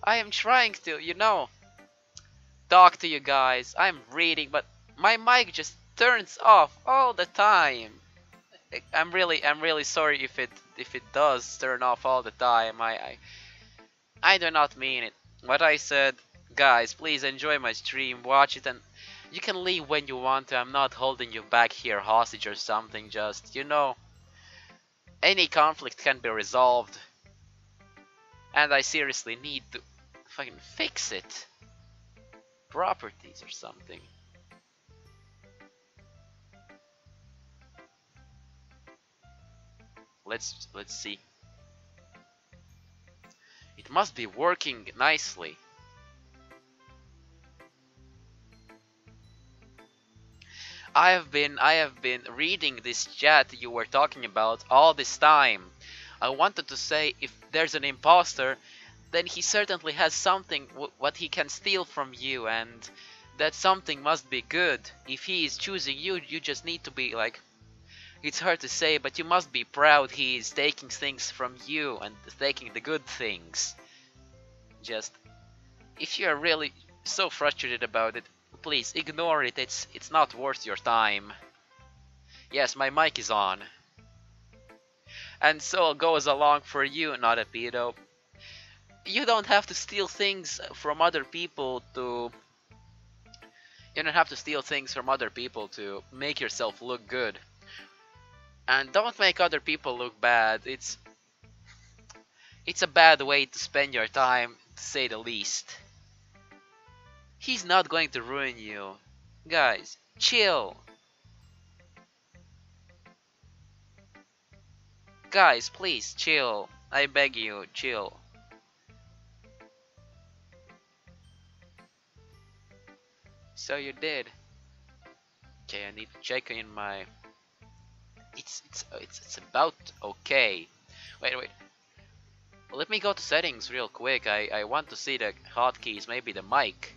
I am trying to, talk to you guys. I'm reading, but my mic just turns off all the time. I'm really sorry if it does turn off all the time. I do not mean it. What I said, guys, please enjoy my stream, watch it, and you can leave when you want to. I'm not holding you back here hostage or something. Just, any conflict can be resolved, and I seriously need to fucking fix it. Properties or something. Let's see. It must be working nicely. I have been reading this chat you were talking about all this time. I wanted to say if there's an imposter, then he certainly has something what he can steal from you, and that something must be good. If he is choosing you, you just need to be like, it's hard to say, but you must be proud he is taking things from you and taking the good things. Just, if you are really so frustrated about it, please ignore it. It's not worth your time. Yes, my mic is on. And so goes along for you, not a pedo. You don't have to steal things from other people to you don't have to steal things from other people to make yourself look good. And don't make other people look bad. It's a bad way to spend your time, to say the least. He's not going to ruin you. Guys, chill. Guys, please, chill. I beg you, chill. So you did. Okay, I need to check in my... It's about okay. Wait. Let me go to settings real quick. I want to see the hotkeys, maybe the mic.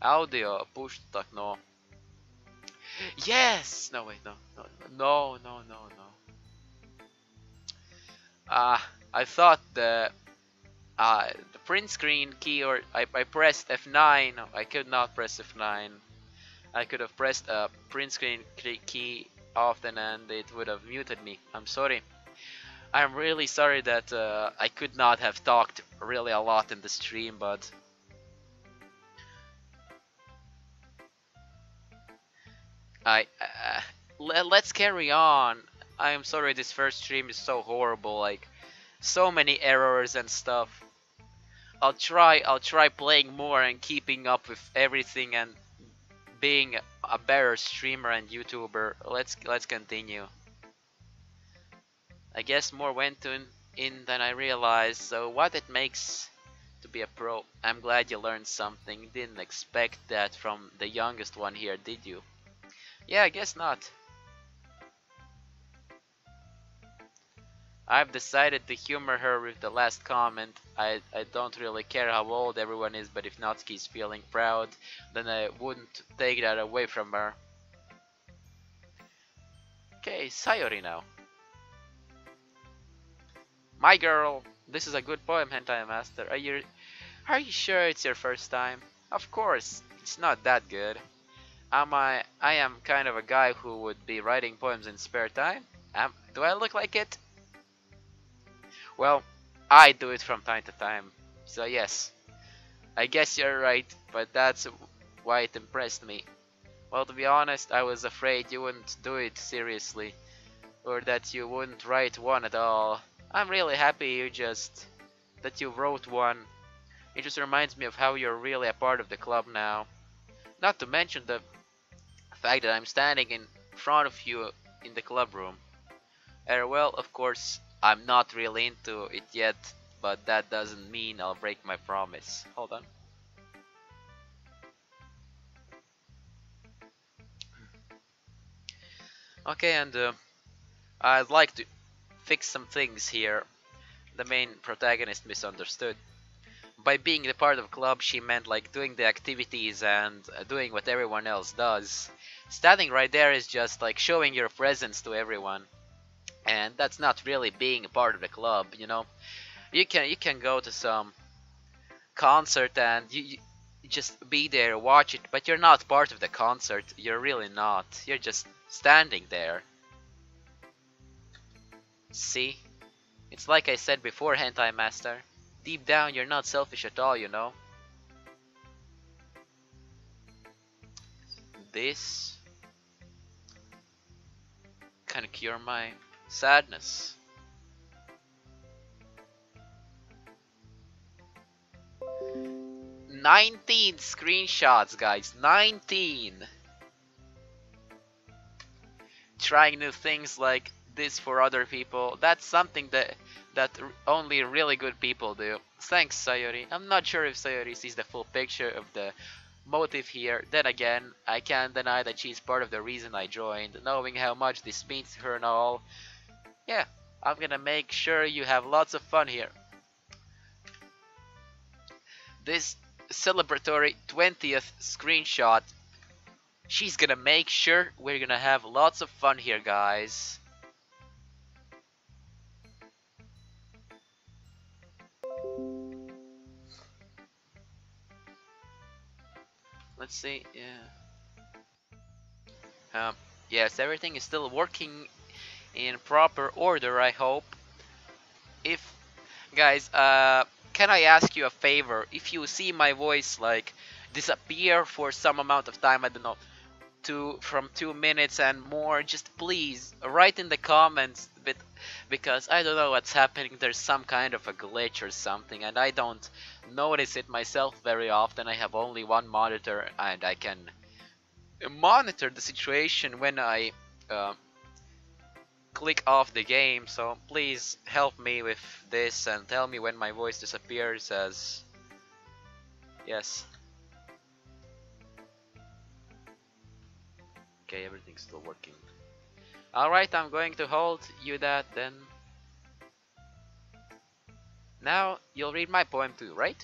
Audio, push talk, no. Yes! No, wait, no. I thought the print screen key, or I pressed F9. No, I could not press F9. I could have pressed a print screen key often and it would have muted me. I'm sorry. I'm really sorry that I could not have talked really a lot in the stream, but let's carry on. I'm sorry this first stream is so horrible, like so many errors and stuff. I'll try playing more and keeping up with everything and being a better streamer and YouTuber. Let's continue. I guess more went in than I realized, so what it makes to be a pro. I'm glad you learned something. Didn't expect that from the youngest one here, did you? Yeah, I guess not. I've decided to humor her with the last comment. I don't really care how old everyone is, but if Natsuki's feeling proud, then I wouldn't take that away from her. Okay, Sayori now. My girl, this is a good poem, Hentai Master. Are you sure it's your first time? Of course, it's not that good. I am kind of a guy who would be writing poems in spare time. Do I look like it? Well, I do it from time to time. So yes, I guess you're right, but that's why it impressed me. Well, to be honest, I was afraid you wouldn't do it seriously, or that you wouldn't write one at all. I'm really happy that you wrote one. It just reminds me of how you're really a part of the club now. Not to mention the fact that I'm standing in front of you in the club room. Well, of course, I'm not really into it yet, but that doesn't mean I'll break my promise. Hold on. Okay, and I'd like to fix some things here. The main protagonist misunderstood. By being the part of club, she meant like doing the activities and doing what everyone else does. Standing right there is just like showing your presence to everyone. and that's not really being a part of the club. You can go to some concert and you just be there, watch it, but you're not part of the concert. You're really not. You're just standing there. See? It's like I said before, Hentai Master. Deep down, you're not selfish at all. This can cure my sadness. 19 screenshots, guys. 19! Trying new things like this for other people. That's something that only really good people do. Thanks, Sayori. I'm not sure if Sayori sees the full picture of the motive here. Then again, I can't deny that she's part of the reason I joined, knowing how much this means to her and all. Yeah, I'm gonna make sure you have lots of fun here. This celebratory 20th screenshot, she's gonna make sure we're gonna have lots of fun here, guys. Let's see, yeah. Yes, everything is still working in proper order, I hope. If, guys, can I ask you a favor? If you see my voice, like, disappear for some amount of time, I don't know, from 2 minutes and more, just please write in the comments, because I don't know what's happening. There's some kind of a glitch or something, and I don't notice it myself very often. I have only one monitor, and I can monitor the situation when I click off the game. So please help me with this and tell me when my voice disappears, as yes. Okay, everything's still working. Alright, I'm going to hold you that then. Now, you'll read my poem too, right?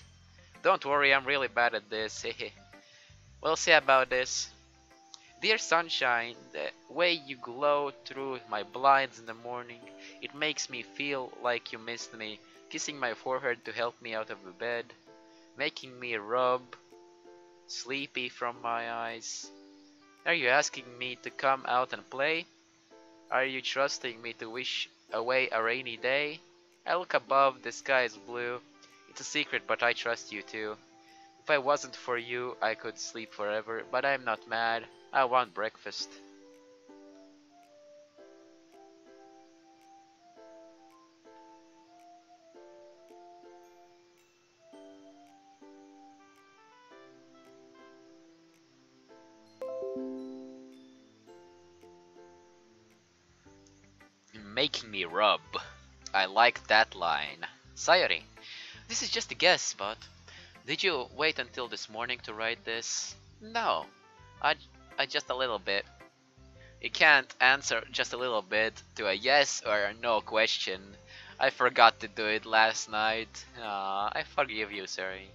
Don't worry, I'm really bad at this, hehe. We'll see about this. Dear sunshine, the way you glow through my blinds in the morning, it makes me feel like you missed me, kissing my forehead to help me out of the bed, making me rub sleepy from my eyes. Are you asking me to come out and play? Are you trusting me to wish away a rainy day? I look above, the sky is blue. It's a secret, but I trust you too. If I wasn't for you, I could sleep forever, but I'm not mad. I want breakfast. Making me rub. I like that line. Sayori, this is just a guess, but did you wait until this morning to write this? No, I just a little bit. You can't answer just a little bit to a yes or a no question. I forgot to do it last night. I forgive you, sorry.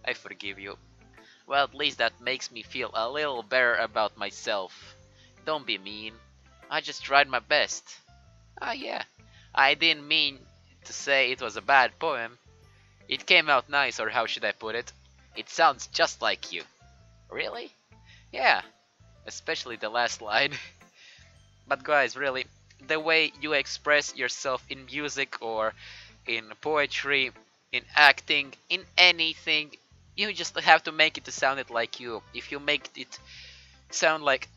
I forgive you. Well, at least that makes me feel a little better about myself. Don't be mean. I just tried my best. Ah, yeah. I didn't mean to say it was a bad poem. It came out nice, or how should I put it? It sounds just like you. Really? Yeah. Especially the last line. But guys, really, the way you express yourself in music or in poetry, in acting, in anything, you just have to make it to sound it like you. If you make it sound like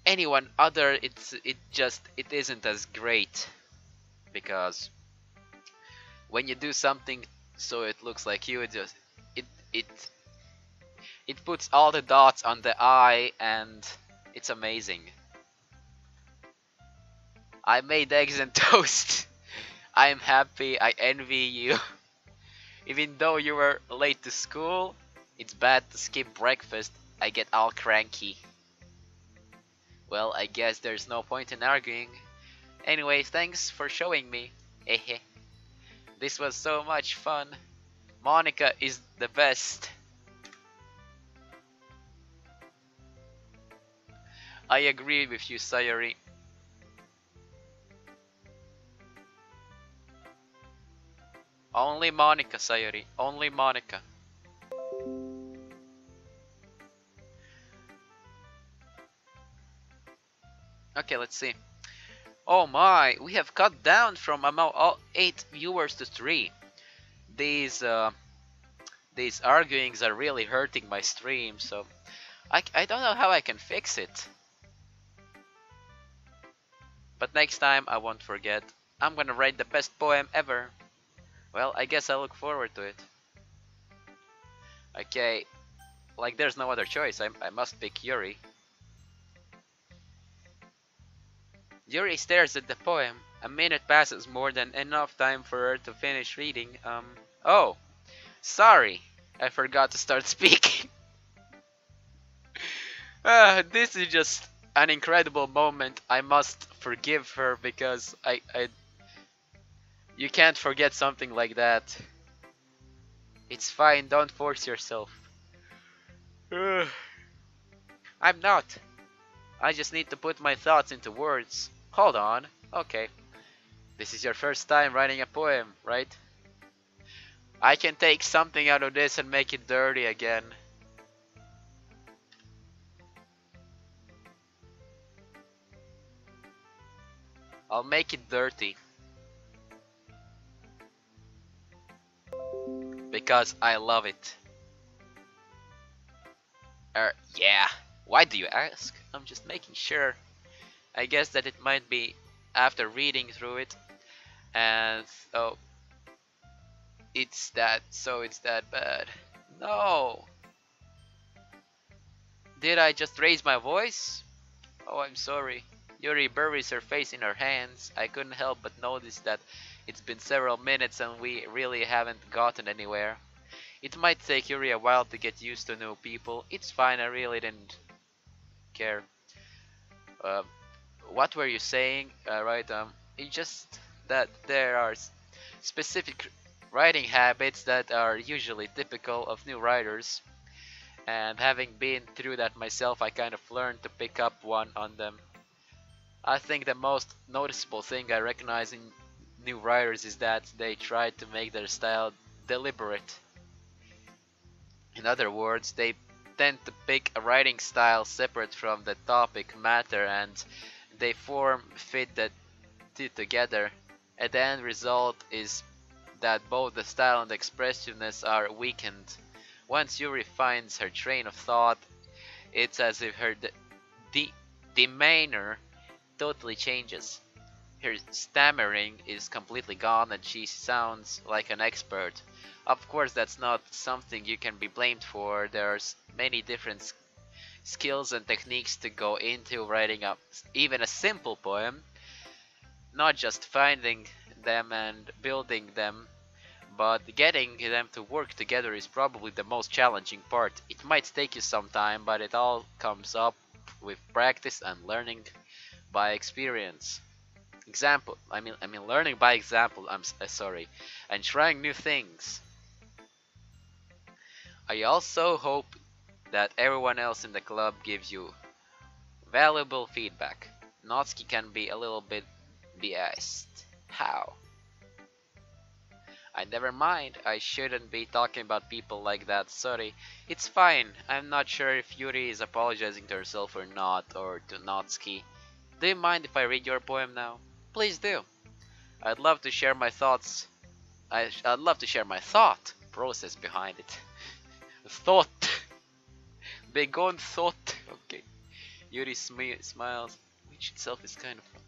anyone other, it isn't as great. Because when you do something so it looks like you, it it it puts all the dots on the I, and it's amazing. I made eggs and toast. I'm happy, I envy you. Even though you were late to school, it's bad to skip breakfast. I get all cranky. Well, I guess there's no point in arguing. Anyway, thanks for showing me. Hehe. This was so much fun. Monica is the best. I agree with you, Sayori. Only Monica, Sayori. Only Monica. Okay, let's see. Oh my, we have cut down from about 8 viewers to 3. These these arguings are really hurting my stream, so I don't know how I can fix it. But next time I won't forget. I'm gonna write the best poem ever. Well, I guess I look forward to it. Okay, like there's no other choice. I must pick Yuri. Yuri stares at the poem. A minute passes, more than enough time for her to finish reading. Oh, sorry. I forgot to start speaking. This is just an incredible moment. I must forgive her because you can't forget something like that. It's fine, don't force yourself. I'm not. I just need to put my thoughts into words. Hold on. Okay. This is your first time writing a poem, right? I can take something out of this and make it dirty again. I'll make it dirty. Because I love it. Yeah. Why do you ask? I'm just making sure. I guess that it might be after reading through it. And so it's that bad. No. Did I just raise my voice? Oh, I'm sorry. Yuri buries her face in her hands. I couldn't help but notice that it's been several minutes and we really haven't gotten anywhere. It might take Yuri a while to get used to new people. It's fine, I really didn't care. Uh, what were you saying? Right, it's just that there are specific writing habits that are usually typical of new writers. And having been through that myself, I kind of learned to pick up one on them. I think the most noticeable thing I recognize in new writers is that they try to make their style deliberate. In other words, they tend to pick a writing style separate from the topic matter and they form fit the two together. And the end result is that both the style and the expressiveness are weakened. Once Yuri finds her train of thought, it's as if her demeanor totally changes. Her stammering is completely gone and she sounds like an expert. Of course, that's not something you can be blamed for. There's many different skills and techniques to go into writing up even a simple poem. Not just finding them and building them, but getting them to work together is probably the most challenging part. It might take you some time, but it all comes up with practice and learning by experience. Learning by example. Sorry, and trying new things. I also hope that everyone else in the club gives you valuable feedback. Natsuki can be a little bit biased. How? I never mind. I shouldn't be talking about people like that. Sorry. It's fine. I'm not sure if Yuri is apologizing to herself or not, or to Natsuki. Do you mind if I read your poem now? Please do. I'd love to share my thoughts. I'd love to share my thought process behind it. Thought. Big on thought. Okay. Yuri smiles, which itself is kind of funny.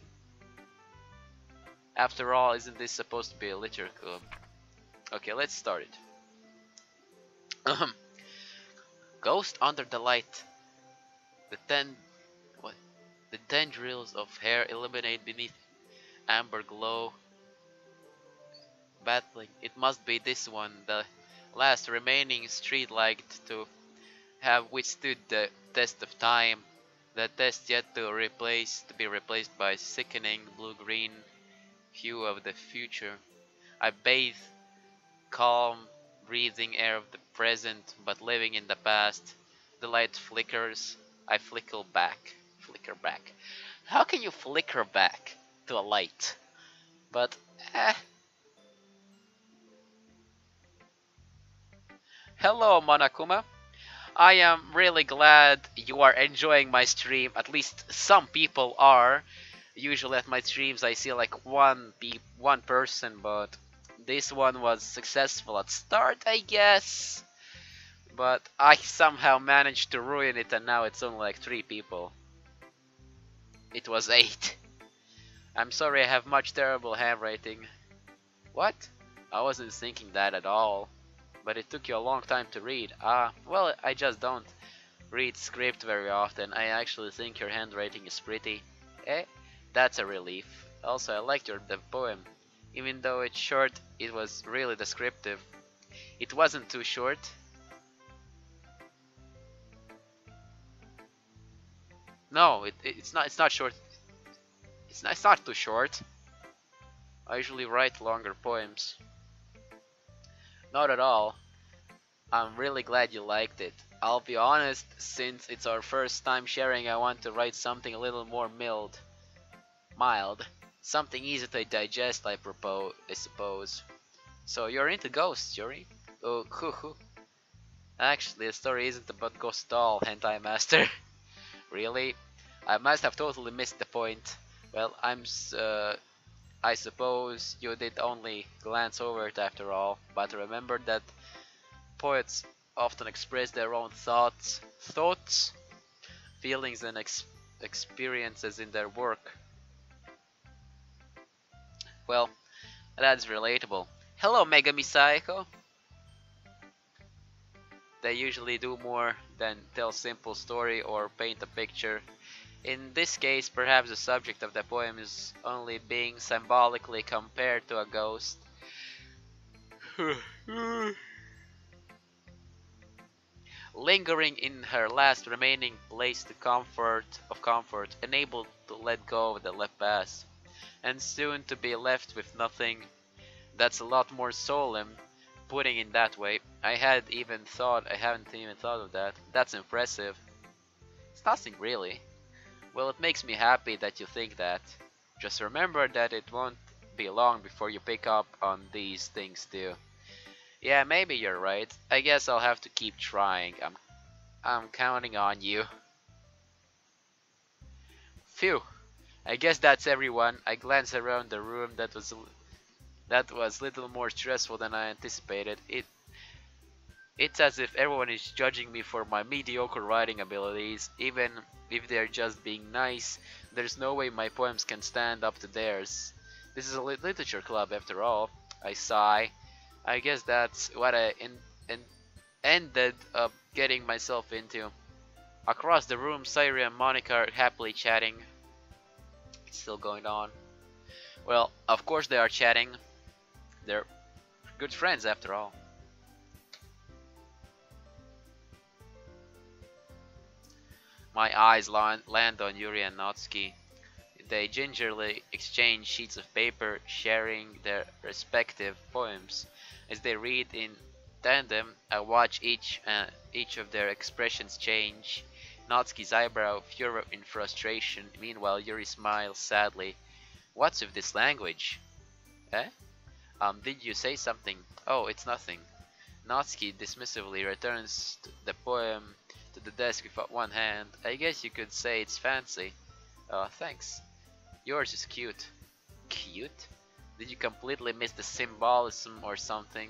After all, isn't this supposed to be a literature club? Okay, let's start it. Ghost under the light. The the tendrils of hair illuminate beneath amber glow. Battling. It must be this one, the last remaining street light to have withstood the test of time. The test yet to be replaced by sickening blue-green hue of the future. I bathe calm, breathing air of the present, but living in the past. The light flickers. I flicker back. How can you flicker back to a light? But Hello, Monokuma. I am really glad you are enjoying my stream. At least some people are. Usually at my streams I see like one person, but this one was successful at start, I guess. But I somehow managed to ruin it, and now it's only like 3 people. It was 8. I'm sorry, I have much terrible handwriting. What? I wasn't thinking that at all. But it took you a long time to read. Ah, well, I just don't read script very often. I actually think your handwriting is pretty. Eh? That's a relief. Also, I liked the poem. Even though it's short, it was really descriptive. It wasn't too short. No, it's not. It's not short. It's not too short. I usually write longer poems. Not at all. I'm really glad you liked it. I'll be honest, since it's our first time sharing, I want to write something a little more mild. Something easy to digest, I suppose. So you're into ghosts, Yuri? Oh, hoo. Actually, the story isn't about ghosts at all, Hentai Master. Really? I must have totally missed the point. Well, I suppose you did only glance over it after all, but remember that poets often express their own thoughts, feelings, and experiences in their work. Well, that's relatable. Hello, Megami Psycho. They usually do more than tell simple story or paint a picture. In this case, perhaps the subject of the poem is only being symbolically compared to a ghost. Lingering in her last remaining place of comfort, unable to let go of the left past, and soon to be left with nothing. That's a lot more solemn, putting it that way. I haven't even thought of that. That's impressive. It's nothing really. Well, it makes me happy that you think that. Just remember that it won't be long before you pick up on these things too. Yeah, maybe you're right. I guess I'll have to keep trying. I'm counting on you. Phew. I guess that's everyone. I glanced around the room. That was little more stressful than I anticipated. It's as if everyone is judging me for my mediocre writing abilities, even if they're just being nice. There's no way my poems can stand up to theirs. This is a literature club after all. I sigh. I guess that's what I ended up getting myself into. Across the room, Sayuri and Monica are happily chatting. It's still going on. Well, of course they are chatting. They're good friends after all. My eyes land on Yuri and Natsuki. They gingerly exchange sheets of paper, sharing their respective poems. As they read in tandem, I watch each of their expressions change. Natsuki's eyebrow furrow in frustration. Meanwhile, Yuri smiles sadly. What's with this language? Eh? Did you say something? Oh, it's nothing. Natsuki dismissively returns the poem to the desk with one hand. I guess you could say it's fancy. Thanks. Yours is cute. Cute? Did you completely miss the symbolism or something?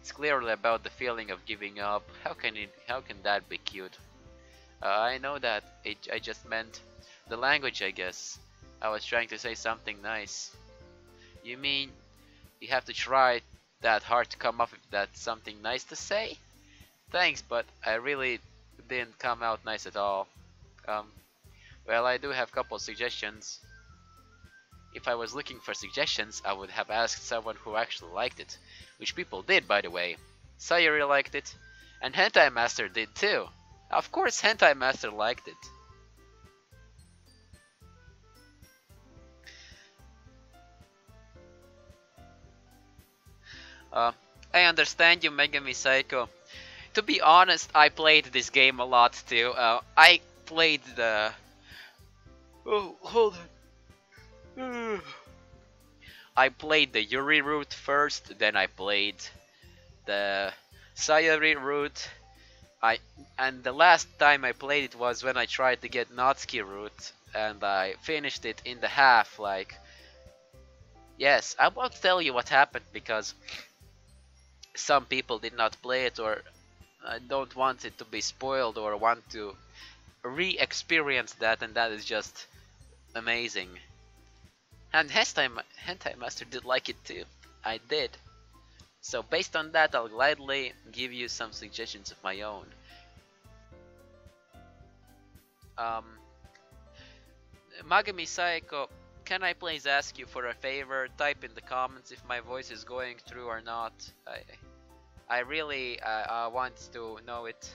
It's clearly about the feeling of giving up. How can that be cute? I know that. I just meant the language, I guess. I was trying to say something nice. You mean you have to try that hard to come up with that something nice to say? Thanks, but I really didn't come out nice at all. Well, I do have a couple of suggestions. If I was looking for suggestions, I would have asked someone who actually liked it. Which people did, by the way. Sayuri liked it. And Hentai Master did too. Of course Hentai Master liked it. I understand you, Megami Psycho. To be honest, I played this game a lot too. I played the... Oh, hold on. I played the Yuri route first, then I played the Sayori route. I and the last time I played it was when I tried to get Natsuki route, and I finished it in the half. Like, yes, I won't tell you what happened because some people did not play it, or don't want it to be spoiled, or want to re-experience that, and that is just amazing. And Hentai Master did like it too. I did. So based on that, I'll gladly give you some suggestions of my own. Um, Magami Saeko, can I please ask you for a favor? Type in the comments if my voice is going through or not. I really want to know it.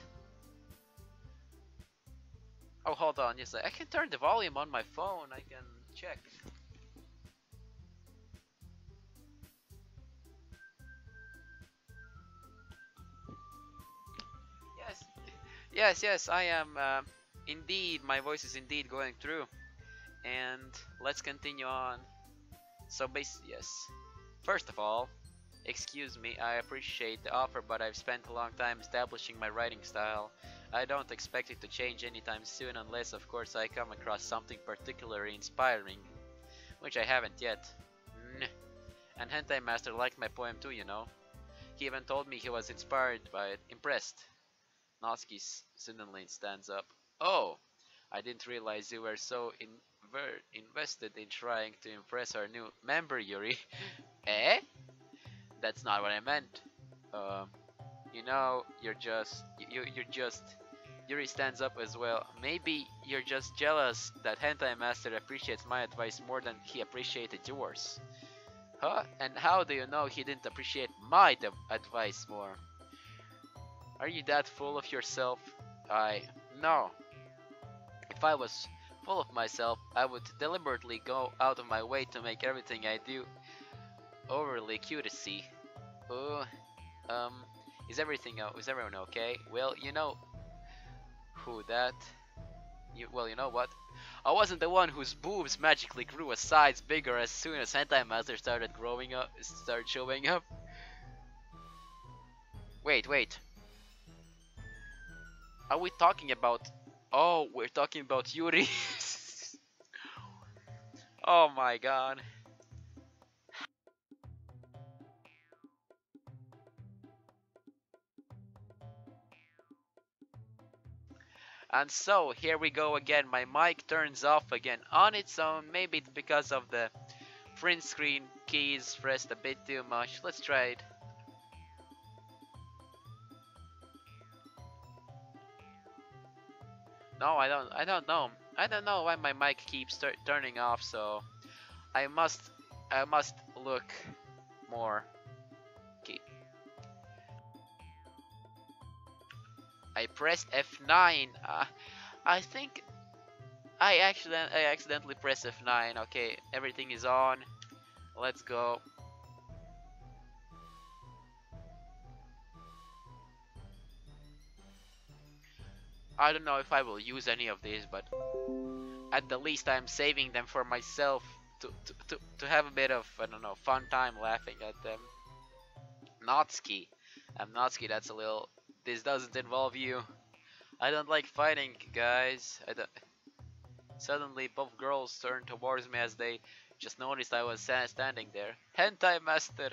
Oh, hold on. Yes, I can turn the volume on my phone. I can check. Yes, yes. I am. Indeed, my voice is indeed going through. And let's continue on. So, yes. First of all, excuse me, I appreciate the offer, but I've spent a long time establishing my writing style. I don't expect it to change anytime soon unless, of course, I come across something particularly inspiring, which I haven't yet. And Hentai Master liked my poem too, you know. He even told me he was inspired by it. Impressed. Natsuki suddenly stands up. Oh, I didn't realize you were so invested in trying to impress our new member, Yuri. Eh? That's not what I meant. Um, you know, you're just. Yuri stands up as well. Maybe you're just jealous that Hentai Master appreciates my advice more than he appreciated yours. Huh? And how do you know he didn't appreciate my advice more? Are you that full of yourself? No. If I was full of myself, I would deliberately go out of my way to make everything I do overly cute to see. Uh, um, is everyone okay? Well, you know who that? You know what? I wasn't the one whose boobs magically grew a size bigger as soon as Hentai Master started showing up. Wait. Are we talking about? Oh, we're talking about Yuri. Oh my god. And so, here we go again. My mic turns off again on its own. Maybe it's because of the print screen keys pressed a bit too much. Let's try it. No, I don't know. I don't know why my mic keeps turning off, so I must I must look more. Okay. I pressed F9. I think I accidentally pressed F9. Okay, everything is on. Let's go. I don't know if I will use any of these, but at the least I'm saving them for myself to have a bit of, I don't know, fun time laughing at them. Natsuki. I'm Natsuki, that's a little... This doesn't involve you. I don't like fighting, guys. I don't... Suddenly, both girls turned towards me as they just noticed I was standing there. Hentai Master!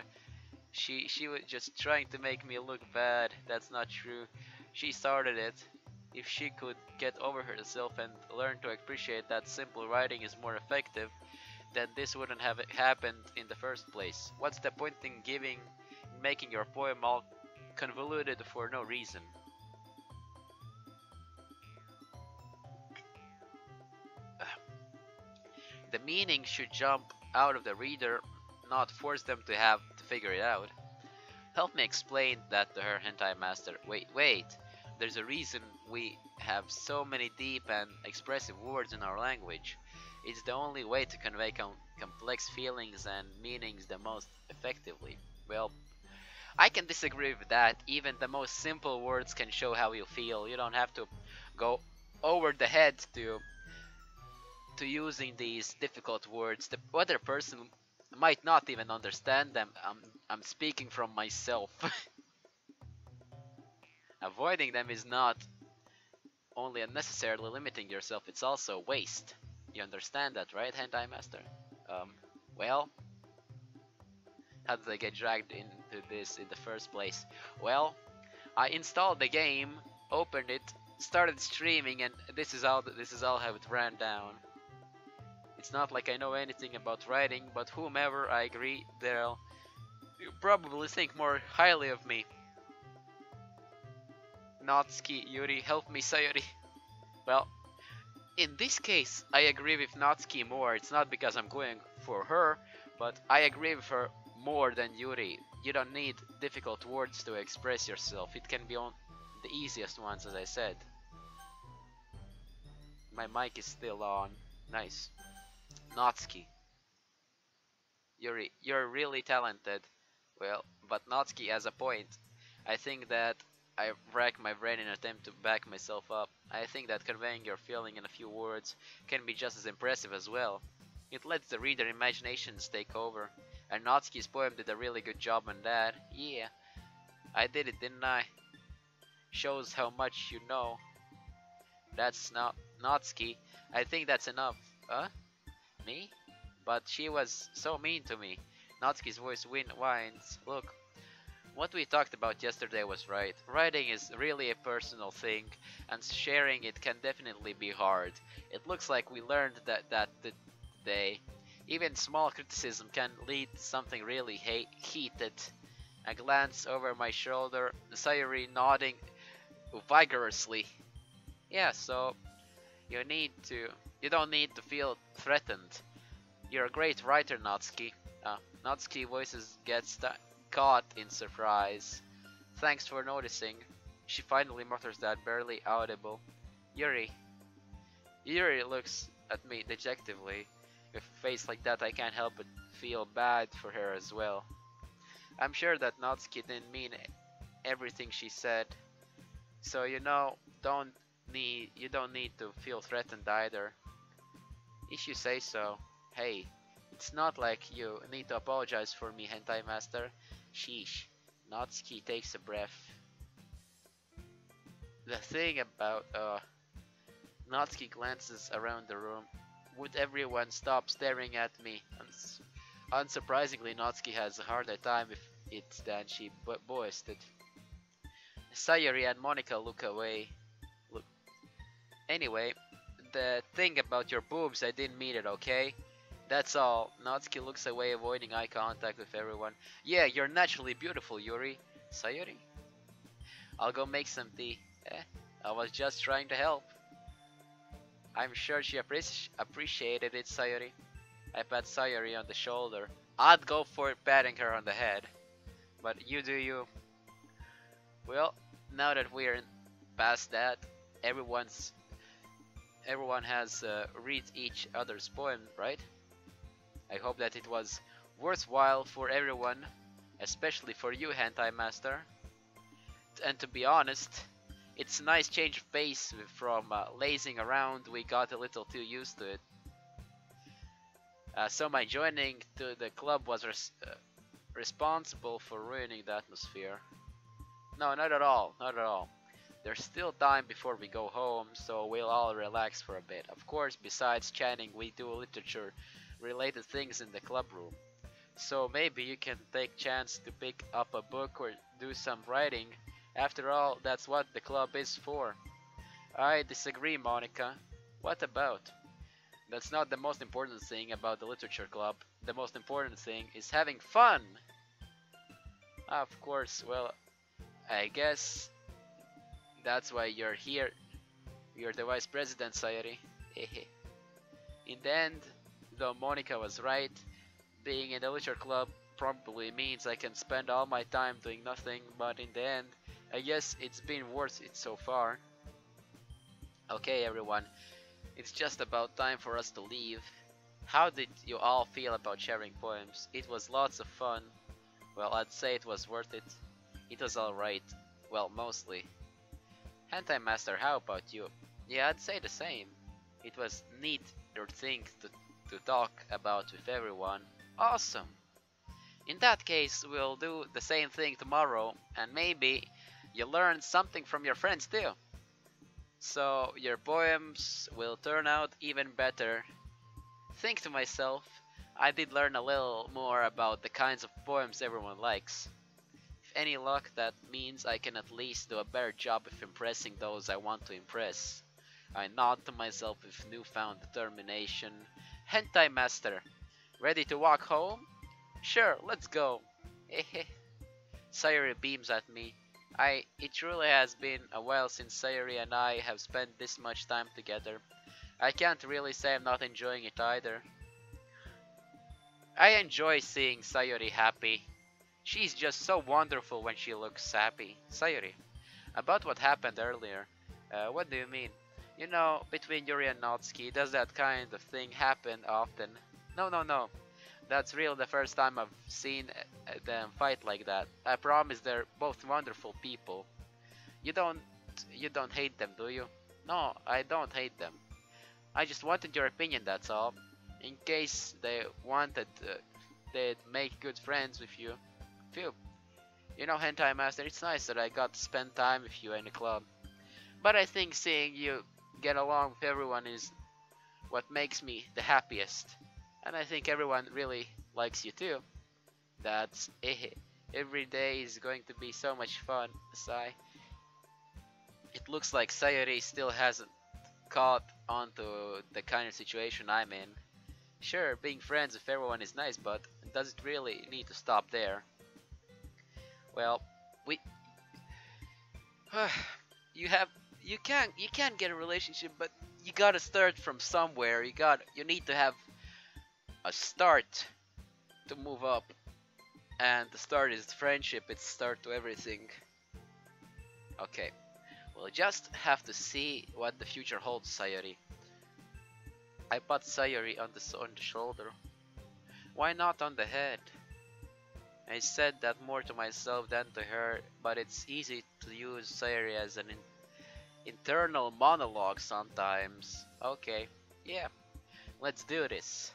She was just trying to make me look bad. That's not true. She started it. If she could get over herself and learn to appreciate that simple writing is more effective, then this wouldn't have happened in the first place. What's the point in making your poem all convoluted for no reason? The meaning should jump out of the reader, not force them to have to figure it out. Help me explain that to her, Hentai Master. Wait. There's a reason we have so many deep and expressive words in our language. It's the only way to convey complex feelings and meanings the most effectively. Well, I can disagree with that. Even the most simple words can show how you feel. You don't have to go over the head to using these difficult words. The other person might not even understand them. I'm speaking from myself. Avoiding them is not only unnecessarily limiting yourself, it's also waste. You understand that, right, Hentai Master? Um, well, how did I get dragged into this in the first place? Well, I installed the game, opened it, started streaming, and this is all how it ran down. It's not like I know anything about writing, but whomever I agree, they'll probably think more highly of me. Natsuki, Yuri, help me, Sayori. Well, in this case, I agree with Natsuki more. It's not because I'm going for her, but I agree with her more than Yuri. You don't need difficult words to express yourself. It can be on the easiest ones, as I said. My mic is still on. Nice. Natsuki. Yuri, you're really talented. Well, but Natsuki has a point. I think that I rack my brain in an attempt to back myself up. I think that conveying your feeling in a few words can be just as impressive as well. It lets the reader imaginations take over. And Natsuki's poem did a really good job on that. Yeah, I did it, didn't I? Shows how much you know. That's not Natsuki. I think that's enough. Huh? Me? But she was so mean to me. Natsuki's voice whines. Look, what we talked about yesterday was right. Writing is really a personal thing, and sharing it can definitely be hard. It looks like we learned that today. Even small criticism can lead to something really heated. A glance over my shoulder, Sayuri nodding vigorously. Yeah, so you don't need to feel threatened. You're a great writer, Natsuki. Natsuki voices gets caught in surprise. Thanks for noticing. She finally mutters that barely audible. Yuri. Yuri looks at me dejectedly. With a face like that, I can't help but feel bad for her as well. I'm sure that Natsuki didn't mean everything she said. So you don't need to feel threatened either. If you say so. Hey, it's not like you need to apologize for me, Hentai Master. Sheesh. Natsuki takes a breath. The thing about, Natsuki glances around the room. Would everyone stop staring at me? Unsurprisingly, Natsuki has a harder time with it than she boasted. Sayori and Monica look away. Anyway, the thing about your boobs, I didn't mean it, okay? That's all. Natsuki looks away, avoiding eye contact with everyone. Yeah, you're naturally beautiful, Yuri. Sayori? I'll go make some tea. I was just trying to help. I'm sure she appreciated it, Sayori. I pat Sayori on the shoulder. I'd go for patting her on the head. But you do you. Well, now that we're past that, everyone has read each other's poem, right? I hope that it was worthwhile for everyone, especially for you, Hentai Master. And to be honest, it's a nice change of pace from lazing around. We got a little too used to it. So my joining to the club was responsible for ruining the atmosphere. No, not at all, not at all. There's still time before we go home, so we'll all relax for a bit. Of course, besides chatting, we do literature related things in the club room. So maybe you can take chance to pick up a book or do some writing. After all, that's what the club is for. I disagree, Monica. What about? That's not the most important thing about the literature club. The most important thing is having fun. Of course, well, I guess that's why you're here. You're the vice president, Sayori. In the end, though Monica was right, being in the literature club probably means I can spend all my time doing nothing, but in the end, I guess it's been worth it so far. Okay, everyone, it's just about time for us to leave. How did you all feel about sharing poems? It was lots of fun. Well, I'd say it was worth it. It was alright. Well, mostly. Hentai Master, how about you? Yeah, I'd say the same. It was neat thing to talk about with everyone. Awesome! In that case, we'll do the same thing tomorrow, and maybe you learn something from your friends too. So your poems will turn out even better. Think to myself, I did learn a little more about the kinds of poems everyone likes. If any luck, that means I can at least do a better job of impressing those I want to impress. I nod to myself with newfound determination. Hentai Master, ready to walk home? Sure, let's go. Hehe. Sayuri beams at me. It truly has been a while since Sayuri and I have spent this much time together. I can't really say I'm not enjoying it either. I enjoy seeing Sayuri happy. She's just so wonderful when she looks happy. Sayuri, about what happened earlier. What do you mean? You know, between Yuri and Natsuki, does that kind of thing happen often? No, no, no. That's really the first time I've seen them fight like that. I promise they're both wonderful people. You don't you don't hate them, do you? No, I don't hate them. I just wanted your opinion, that's all. In case they wanted, they'd make good friends with you. Phew. You know, Hentai Master, it's nice that I got to spend time with you in the club. But I think seeing you get along with everyone is what makes me the happiest. And I think everyone really likes you too. That's it. Every day is going to be so much fun. Sigh. It looks like Sayori still hasn't caught onto the kind of situation I'm in. Sure, being friends with everyone is nice, but does it really need to stop there? Well, we you have you can't get a relationship, but you gotta start from somewhere. You need to have a start to move up, and the start is friendship. It's start to everything. Okay, we'll just have to see what the future holds, Sayori. I pat Sayori on the shoulder. Why not on the head? I said that more to myself than to her, but it's easy to use Sayori as an internal monologue sometimes. Okay, yeah, let's do this.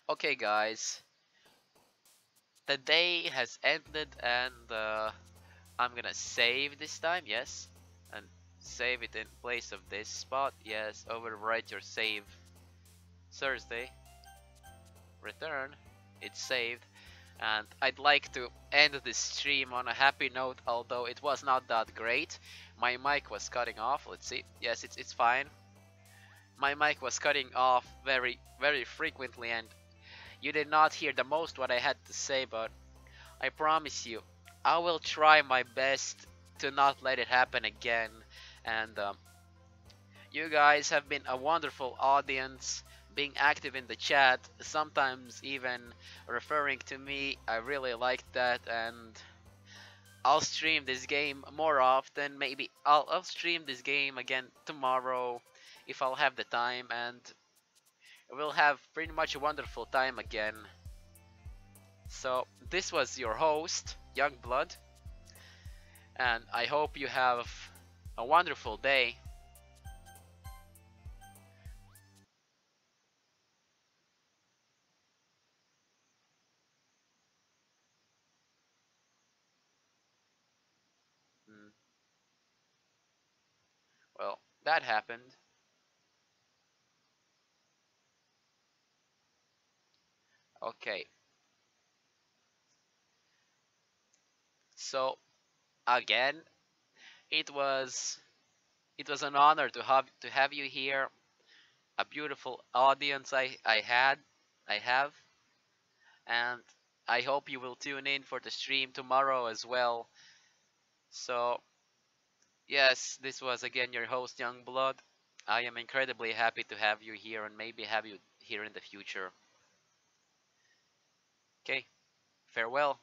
Okay guys, the day has ended and I'm gonna save this time, yes, and save it in place of this spot, yes, overwrite your save. Thursday, return, it's saved, and I'd like to end this stream on a happy note, although it was not that great. My mic was cutting off, let's see, yes, it's fine. My mic was cutting off very frequently and you did not hear the most what I had to say, but I promise you, I will try my best to not let it happen again. And you guys have been a wonderful audience, being active in the chat, sometimes even referring to me. I really liked that, and I'll stream this game more often. Maybe I'll stream this game again tomorrow if I'll have the time, and we'll have pretty much a wonderful time again. So this was your host, Youngblood, and I hope you have a wonderful day. Mm, well, that happened. Okay, so again, it was it was an honor to have you here. A beautiful audience I have, and I hope you will tune in for the stream tomorrow as well. So yes, this was again your host, Youngblood. I am incredibly happy to have you here and maybe have you here in the future. Okay, farewell.